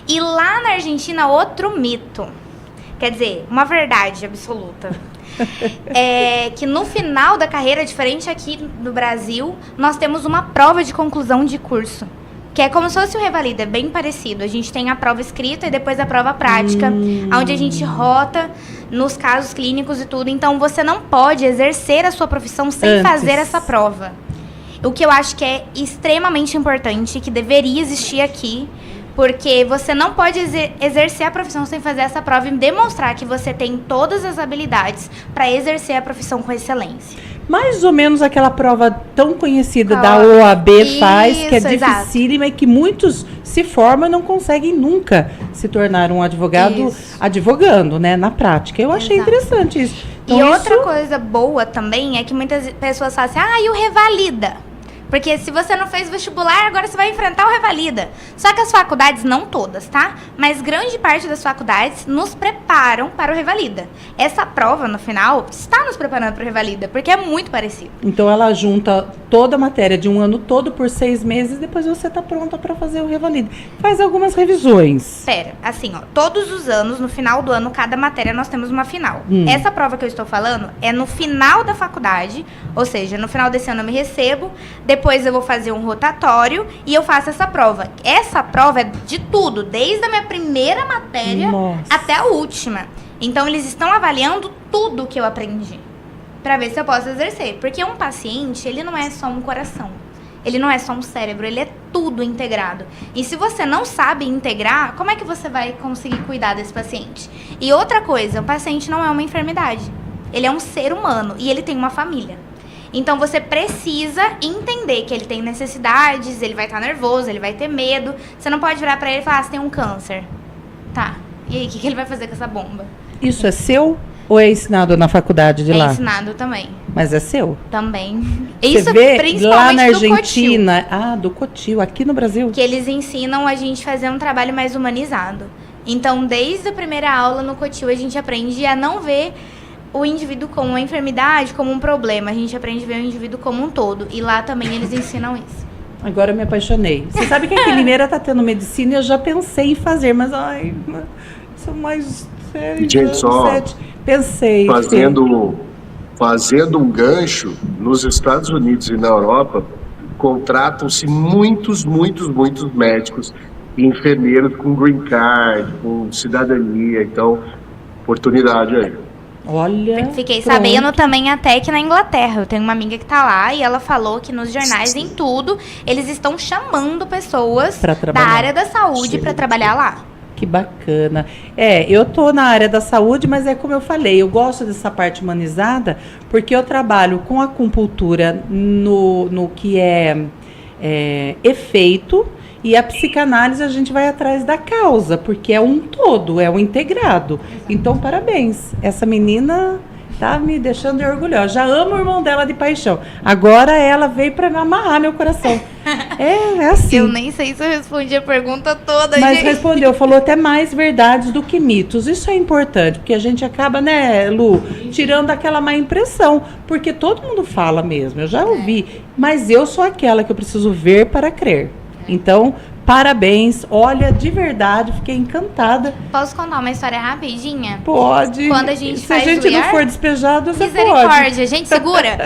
E lá na Argentina, outro mito. Quer dizer, uma verdade absoluta. É que no final da carreira, diferente aqui do Brasil, nós temos uma prova de conclusão de curso. Que é como se fosse o Revalida, é bem parecido. A gente tem a prova escrita e depois a prova prática, onde a gente rota nos casos clínicos e tudo. Então, você não pode exercer a sua profissão sem fazer essa prova. O que eu acho que é extremamente importante, que deveria existir aqui, porque você não pode exercer a profissão sem fazer essa prova e demonstrar que você tem todas as habilidades para exercer a profissão com excelência. Mais ou menos aquela prova tão conhecida da OAB faz, que é dificílima e que muitos se formam e não conseguem nunca se tornar um advogado advogando, né, na prática. Eu achei interessante isso. Então, e outra coisa boa também é que muitas pessoas falam assim, e o Revalida? Porque se você não fez vestibular, agora você vai enfrentar o Revalida. Só que as faculdades, não todas, tá? Mas grande parte das faculdades nos preparam para o Revalida. Essa prova, no final, está nos preparando para o Revalida, porque é muito parecido. Então ela junta toda a matéria de um ano todo por 6 meses, depois você está pronta para fazer o Revalida. Faz algumas revisões. Pera, assim, ó, todos os anos, no final do ano, cada matéria nós temos uma final. Essa prova que eu estou falando é no final da faculdade, ou seja, no final desse ano eu me recebo, depois eu vou fazer um rotatório e eu faço essa prova. Essa prova é de tudo, desde a minha primeira matéria até a última. Então, eles estão avaliando tudo que eu aprendi para ver se eu posso exercer. Porque um paciente, ele não é só um coração. Ele não é só um cérebro, ele é tudo integrado. E se você não sabe integrar, como é que você vai conseguir cuidar desse paciente? E outra coisa, o paciente não é uma enfermidade. Ele é um ser humano e ele tem uma família. Então, você precisa entender que ele tem necessidades, ele vai estar nervoso, ele vai ter medo. Você não pode virar pra ele e falar, você tem um câncer. Tá, e aí, o que ele vai fazer com essa bomba? Isso é seu ou é ensinado na faculdade de lá? É ensinado também. Mas é seu? Também. Você Isso vê principalmente lá na do Cotil. Argentina, do Cotil, aqui no Brasil. Que eles ensinam a gente a fazer um trabalho mais humanizado. Então, desde a primeira aula no Cotil, a gente aprende a não ver o indivíduo como uma enfermidade, como um problema. A gente aprende a ver o indivíduo como um todo. E lá também eles ensinam isso. Agora eu me apaixonei. Você sabe que aqui em Limeira tá tendo medicina e eu já pensei em fazer, mas são mais 6 anos, 7. Pensei. Fazendo um gancho, nos Estados Unidos e na Europa, contratam-se muitos médicos e enfermeiros com green card, com cidadania. Então, oportunidade aí. Olha. Fiquei sabendo também até que na Inglaterra. Eu tenho uma amiga que tá lá e ela falou que nos jornais, em tudo, eles estão chamando pessoas da área da saúde para trabalhar lá. Que bacana. Eu tô na área da saúde, mas é como eu falei, eu gosto dessa parte humanizada, porque eu trabalho com acupuntura no que é efeito, e a psicanálise a gente vai atrás da causa, porque é um todo, é um integrado. Então, parabéns. Essa menina tá me deixando orgulhosa. Já amo o irmão dela de paixão. Agora ela veio para amarrar meu coração. É assim. Eu nem sei se eu respondi a pergunta toda, mas gente. Respondeu, falou até mais verdades do que mitos. Isso é importante, porque a gente acaba, né, Lu, tirando aquela má impressão, porque todo mundo fala mesmo, eu já ouvi, mas eu sou aquela que eu preciso ver para crer. Então, parabéns, olha, de verdade, fiquei encantada. Posso contar uma história rapidinha? Pode. Quando a gente Se a gente não for despejado, você misericórdia, pode. Gente, segura.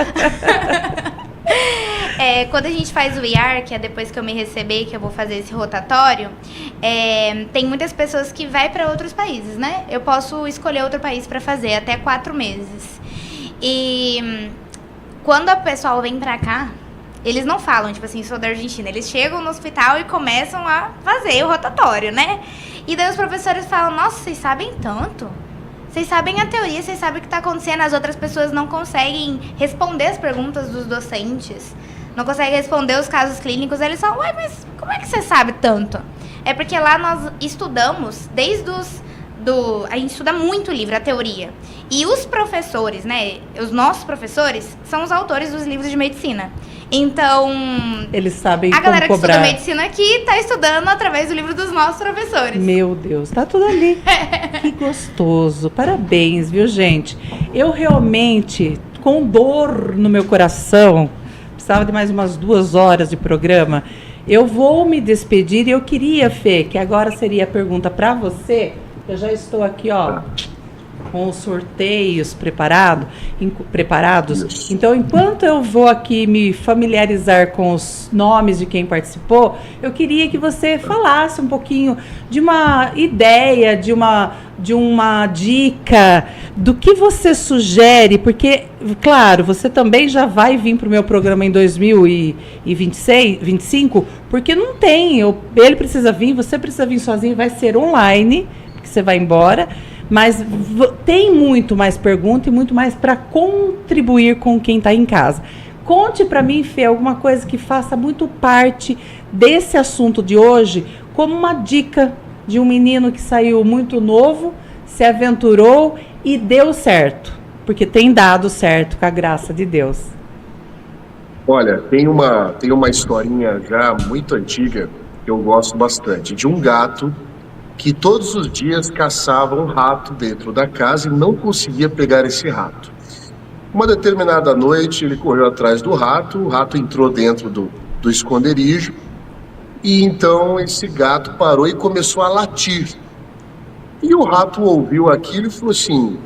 Quando a gente faz o IAR, que é depois que eu me receber, que eu vou fazer esse rotatório, tem muitas pessoas que vai para outros países, né? Eu posso escolher outro país para fazer, até 4 meses. E quando o pessoal vem para cá, eles não falam, tipo assim, sou da Argentina. Eles chegam no hospital e começam a fazer o rotatório, né? E daí os professores falam, nossa, vocês sabem tanto? Vocês sabem a teoria, vocês sabem o que está acontecendo. As outras pessoas não conseguem responder as perguntas dos docentes. Não conseguem responder os casos clínicos. Eles falam, ué, mas como é que você sabe tanto? É porque lá nós estudamos desde a gente estuda muito o livro, a teoria. E os professores, né, os nossos professores, são os autores dos livros de medicina. Então, eles sabem a galera como cobrar. Que estuda medicina aqui está estudando através do livro dos nossos professores. Meu Deus, tá tudo ali. Que gostoso. Parabéns, viu, gente? Eu realmente, com dor no meu coração, precisava de mais umas 2 horas de programa. Eu vou me despedir e eu queria, Fê, que agora seria a pergunta para você. Eu já estou aqui, ó, com os sorteios preparados. Então, enquanto eu vou aqui me familiarizar com os nomes de quem participou, eu queria que você falasse um pouquinho de uma ideia, de uma dica, do que você sugere, porque, claro, você também já vai vir para o meu programa em 2025, porque não tem, ele precisa vir, você precisa vir sozinho, vai ser online, porque você vai embora. Mas tem muito mais pergunta e muito mais para contribuir com quem está em casa. Conte para mim, Fê, alguma coisa que faça muito parte desse assunto de hoje, como uma dica de um menino que saiu muito novo, se aventurou e deu certo. Porque tem dado certo, com a graça de Deus. Olha, tem uma historinha já muito antiga que eu gosto bastante, de um gato que todos os dias caçava um rato dentro da casa e não conseguia pegar esse rato. Uma determinada noite ele correu atrás do rato, o rato entrou dentro do esconderijo e então esse gato parou e começou a latir. E o rato ouviu aquilo e falou assim,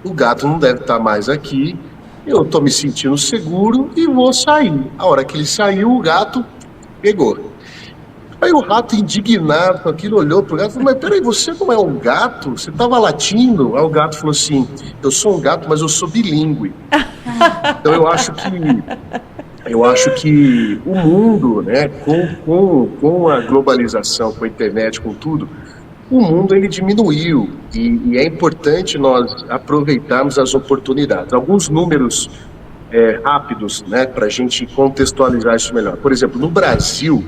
o gato não deve estar mais aqui, eu estou me sentindo seguro e vou sair. A hora que ele saiu, o gato pegou. Aí o rato, indignado com aquilo, olhou pro gato e falou, mas peraí, você não é um gato? Você estava latindo? Aí o gato falou assim, eu sou um gato, mas eu sou bilíngue. Então eu acho que o mundo, né, com a globalização, com a internet, com tudo, o mundo ele diminuiu e é importante nós aproveitarmos as oportunidades. Alguns números rápidos, né, para a gente contextualizar isso melhor. Por exemplo, no Brasil,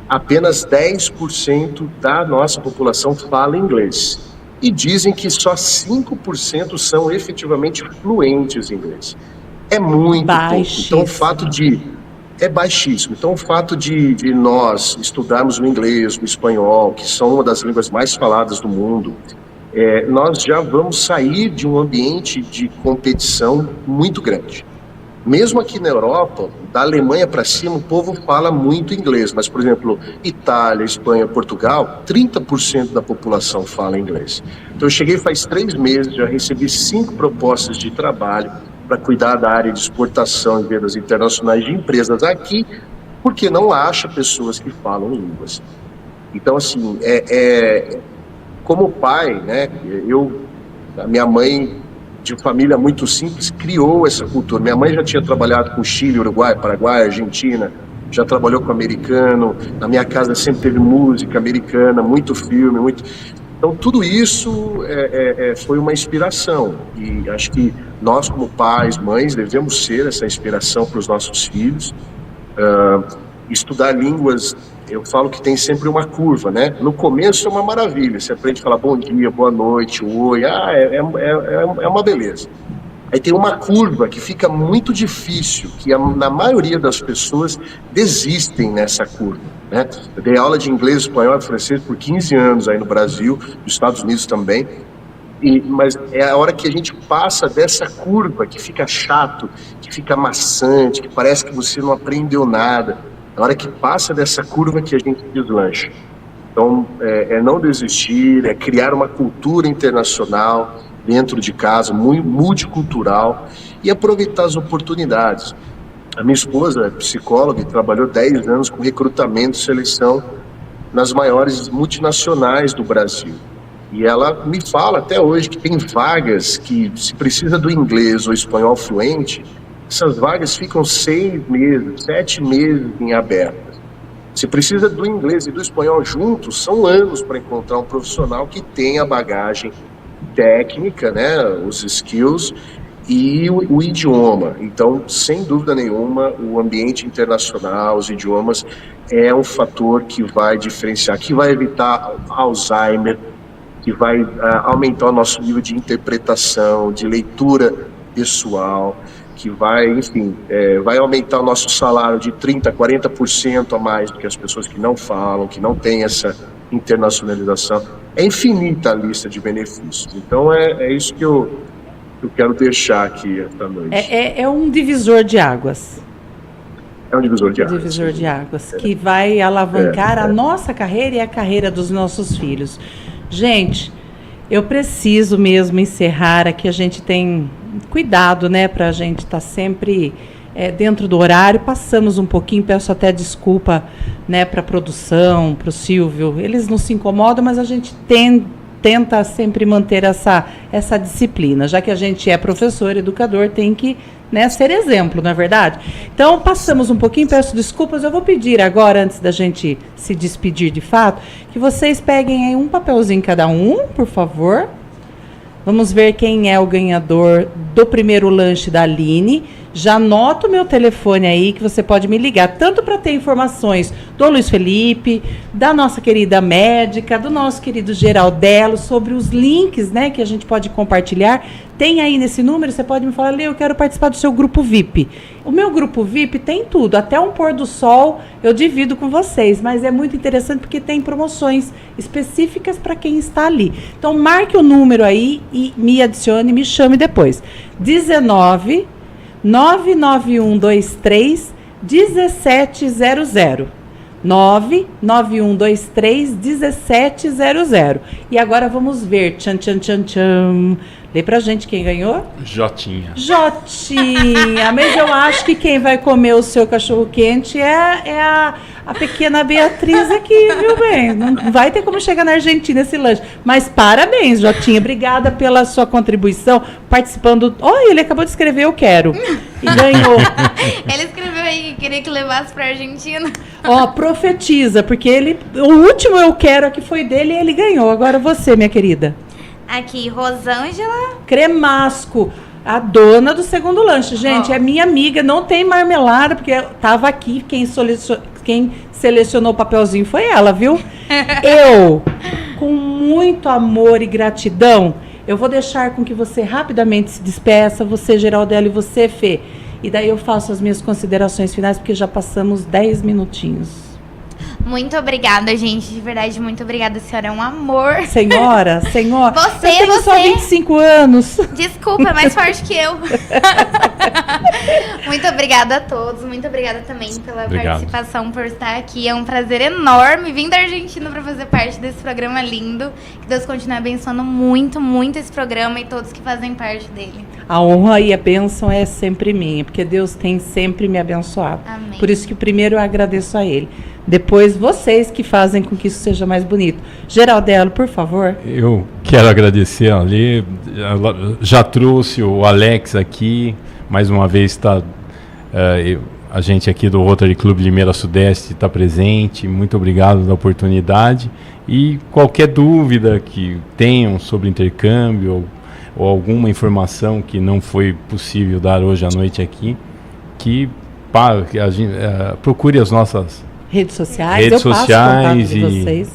apenas 10% da nossa população fala inglês. E dizem que só 5% são efetivamente fluentes em inglês. É muito pouco. Então, o fato é baixíssimo. Então, o fato de nós estudarmos o inglês, o espanhol, que são uma das línguas mais faladas do mundo, nós já vamos sair de um ambiente de competição muito grande. Mesmo aqui na Europa, da Alemanha para cima, o povo fala muito inglês. Mas, por exemplo, Itália, Espanha, Portugal, 30% da população fala inglês. Então, eu cheguei faz 3 meses, já recebi 5 propostas de trabalho para cuidar da área de exportação e vendas internacionais de empresas aqui, porque não acha pessoas que falam línguas. Então, assim, como pai, né, a minha mãe, de família muito simples, criou essa cultura. Minha mãe já tinha trabalhado com Chile, Uruguai, Paraguai, Argentina, já trabalhou com americano, na minha casa sempre teve música americana, muito filme, muito... Então, tudo isso foi uma inspiração, e acho que nós, como pais, mães, devemos ser essa inspiração para os nossos filhos. Estudar línguas, eu falo que tem sempre uma curva, né? No começo é uma maravilha, você aprende a falar bom dia, boa noite, oi, é uma beleza. Aí tem uma curva que fica muito difícil, que na maioria das pessoas desistem nessa curva, né? Eu dei aula de inglês, espanhol e francês por 15 anos aí no Brasil, nos Estados Unidos também, mas é a hora que a gente passa dessa curva que fica chato, que fica maçante, que parece que você não aprendeu nada. É a hora que passa dessa curva que a gente deslancha. Então, não desistir, é criar uma cultura internacional dentro de casa, multicultural, e aproveitar as oportunidades. A minha esposa é psicóloga e trabalhou 10 anos com recrutamento e seleção nas maiores multinacionais do Brasil. E ela me fala até hoje que tem vagas que, se precisa do inglês ou espanhol fluente, essas vagas ficam 6 meses, 7 meses em abertas. Se precisa do inglês e do espanhol juntos, são anos para encontrar um profissional que tenha a bagagem técnica, né, os skills e o idioma. Então, sem dúvida nenhuma, o ambiente internacional, os idiomas, é um fator que vai diferenciar, que vai evitar Alzheimer, que vai aumentar o nosso nível de interpretação, de leitura pessoal, que vai, enfim, vai aumentar o nosso salário de 30%, 40% a mais do que as pessoas que não falam, que não têm essa internacionalização. É infinita a lista de benefícios. Então, é isso que eu quero deixar aqui esta noite. É um divisor de águas. É um divisor de águas. Divisor de águas, que vai alavancar a nossa carreira e a carreira dos nossos filhos. Gente, eu preciso mesmo encerrar aqui. A gente tem cuidado, né, para a gente estar sempre dentro do horário. Passamos um pouquinho, peço até desculpa, né, para a produção, para o Silvio. Eles não se incomodam, mas a gente tenta sempre manter essa disciplina. Já que a gente é professor, educador, tem que, né, ser exemplo, não é verdade? Então, passamos um pouquinho, peço desculpas. Eu vou pedir agora, antes da gente se despedir de fato, que vocês peguem aí um papelzinho cada um, por favor. Vamos ver quem é o ganhador do primeiro lanche da Aline. Já anota o meu telefone aí, que você pode me ligar, tanto para ter informações do Luiz Felipe, da nossa querida médica, do nosso querido Geraldelo, sobre os links, né, que a gente pode compartilhar. Tem aí nesse número, você pode me falar, Lê, eu quero participar do seu grupo VIP. O meu grupo VIP tem tudo, até um pôr do sol eu divido com vocês, mas é muito interessante porque tem promoções específicas para quem está ali. Então, marque o número aí e me adicione, me chame depois. 19 99123 1700. 99123 1700. E agora vamos ver. Tchan, tchan, tchan, tchan. Lê pra gente quem ganhou? Jotinha. Jotinha. Mas eu acho que quem vai comer o seu cachorro-quente é a pequena Beatriz aqui, viu, bem? Não vai ter como chegar na Argentina esse lanche. Mas parabéns, Jotinha. Obrigada pela sua contribuição, participando. Olha, ele acabou de escrever Eu Quero. E ganhou. Ele escreveu aí que queria que levasse pra Argentina. Ó, profetiza, porque o último Eu Quero aqui foi dele e ele ganhou. Agora você, minha querida. Aqui, Rosângela Cremasco, a dona do segundo lanche. Gente, é minha amiga, não tem marmelada, porque tava aqui, quem selecionou o papelzinho foi ela, viu? Eu, com muito amor e gratidão, eu vou deixar com que você rapidamente se despeça, você, Geraldelo, e você, Fê. E daí eu faço as minhas considerações finais, porque já passamos 10 minutinhos. Muito obrigada, gente. De verdade, muito obrigada. A senhora é um amor. Senhora. Você, eu tenho só 25 anos. Desculpa, é mais forte que eu. Muito obrigada a todos. Muito obrigada também pela participação, por estar aqui. É um prazer enorme vir da Argentina para fazer parte desse programa lindo. Que Deus continue abençoando muito, muito esse programa e todos que fazem parte dele. A honra e a bênção é sempre minha, porque Deus tem sempre me abençoado. Amém. Por isso que primeiro eu agradeço a Ele. Depois vocês que fazem com que isso seja mais bonito. Geraldelo, por favor. Eu quero agradecer a Lê. Ela já trouxe o Alex aqui. Mais uma vez está a gente aqui do Rotary Clube Limeira Sudeste está presente. Muito obrigado da oportunidade. E qualquer dúvida que tenham sobre intercâmbio ou alguma informação que não foi possível dar hoje à noite aqui, que a gente, procure as nossas redes sociais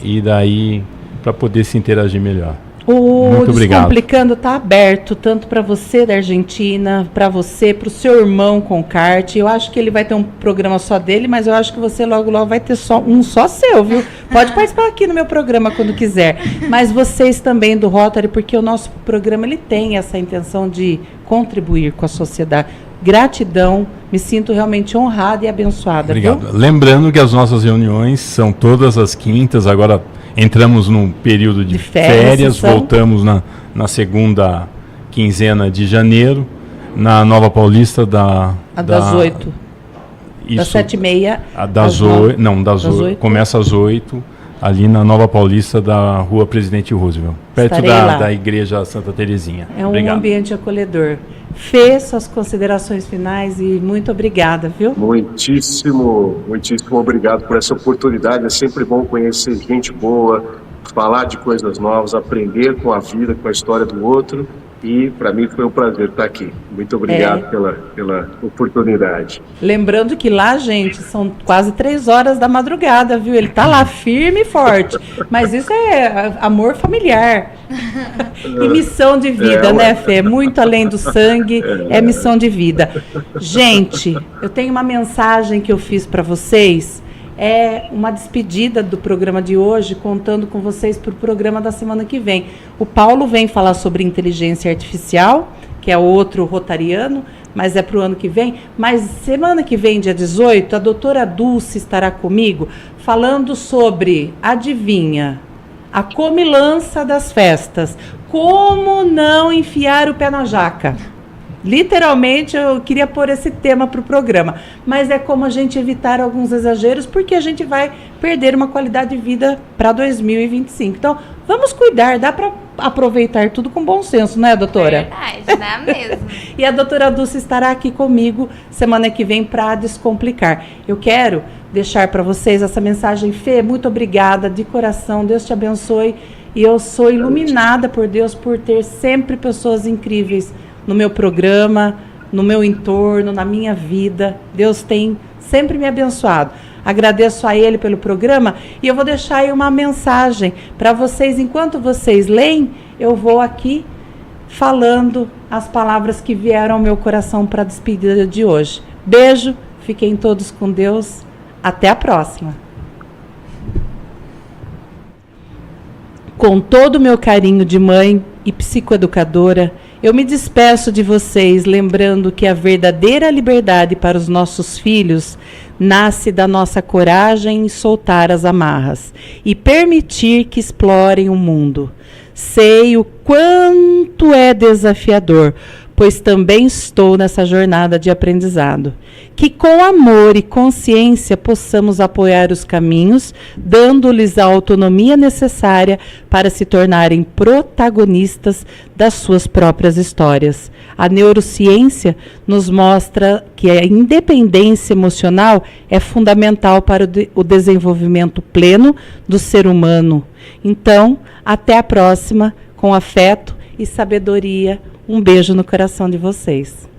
e daí para poder se interagir melhor. O Descomplicando está aberto tanto para você da Argentina, para você, para o seu irmão com kart. Eu acho que ele vai ter um programa só dele, mas eu acho que você logo vai ter só seu, viu? Pode participar aqui no meu programa quando quiser. Mas vocês também do Rotary, porque o nosso programa ele tem essa intenção de contribuir com a sociedade. Gratidão, me sinto realmente honrada e abençoada. Obrigado. Viu? Lembrando que as nossas reuniões são todas as quintas, agora entramos num período de férias, voltamos na segunda quinzena de janeiro, na Nova Paulista das 8. Das 7h30. Das 8. Começa às 8, ali na Nova Paulista da Rua Presidente Roosevelt, perto da Igreja Santa Terezinha. É um ambiente acolhedor. Fê, suas considerações finais e muito obrigada, viu? Muitíssimo obrigado por essa oportunidade. É sempre bom conhecer gente boa, falar de coisas novas, aprender com a vida, com a história do outro. E para mim foi um prazer estar aqui. Muito obrigado pela oportunidade. Lembrando que lá, gente, são quase 3 horas da madrugada, viu? Ele tá lá firme e forte. Mas isso é amor familiar. E missão de vida, né, Fê? Muito além do sangue, é missão de vida. Gente, eu tenho uma mensagem que eu fiz para vocês. É uma despedida do programa de hoje, contando com vocês para o programa da semana que vem. O Paulo vem falar sobre inteligência artificial, que é outro rotariano, mas é para o ano que vem. Mas semana que vem, dia 18, a doutora Dulce estará comigo falando sobre, adivinha, a comilança das festas. Como não enfiar o pé na jaca? Literalmente, eu queria pôr esse tema para o programa, mas é como a gente evitar alguns exageros, porque a gente vai perder uma qualidade de vida para 2025. Então, vamos cuidar, dá para aproveitar tudo com bom senso, né, doutora? Verdade, dá mesmo. E a doutora Dulce estará aqui comigo semana que vem para descomplicar. Eu quero deixar para vocês essa mensagem. Fê, muito obrigada, de coração, Deus te abençoe, e eu sou iluminada por Deus por ter sempre pessoas incríveis no meu programa, no meu entorno, na minha vida. Deus tem sempre me abençoado. Agradeço a Ele pelo programa e eu vou deixar aí uma mensagem para vocês. Enquanto vocês leem, eu vou aqui falando as palavras que vieram ao meu coração para a despedida de hoje. Beijo, fiquem todos com Deus. Até a próxima. Com todo o meu carinho de mãe e psicoeducadora, eu me despeço de vocês, lembrando que a verdadeira liberdade para os nossos filhos nasce da nossa coragem em soltar as amarras e permitir que explorem o mundo. Sei o quanto é desafiador, pois também estou nessa jornada de aprendizado. Que com amor e consciência possamos apoiar os caminhos, dando-lhes a autonomia necessária para se tornarem protagonistas das suas próprias histórias. A neurociência nos mostra que a independência emocional é fundamental para o desenvolvimento pleno do ser humano. Então, até a próxima, com afeto e sabedoria. Um beijo no coração de vocês.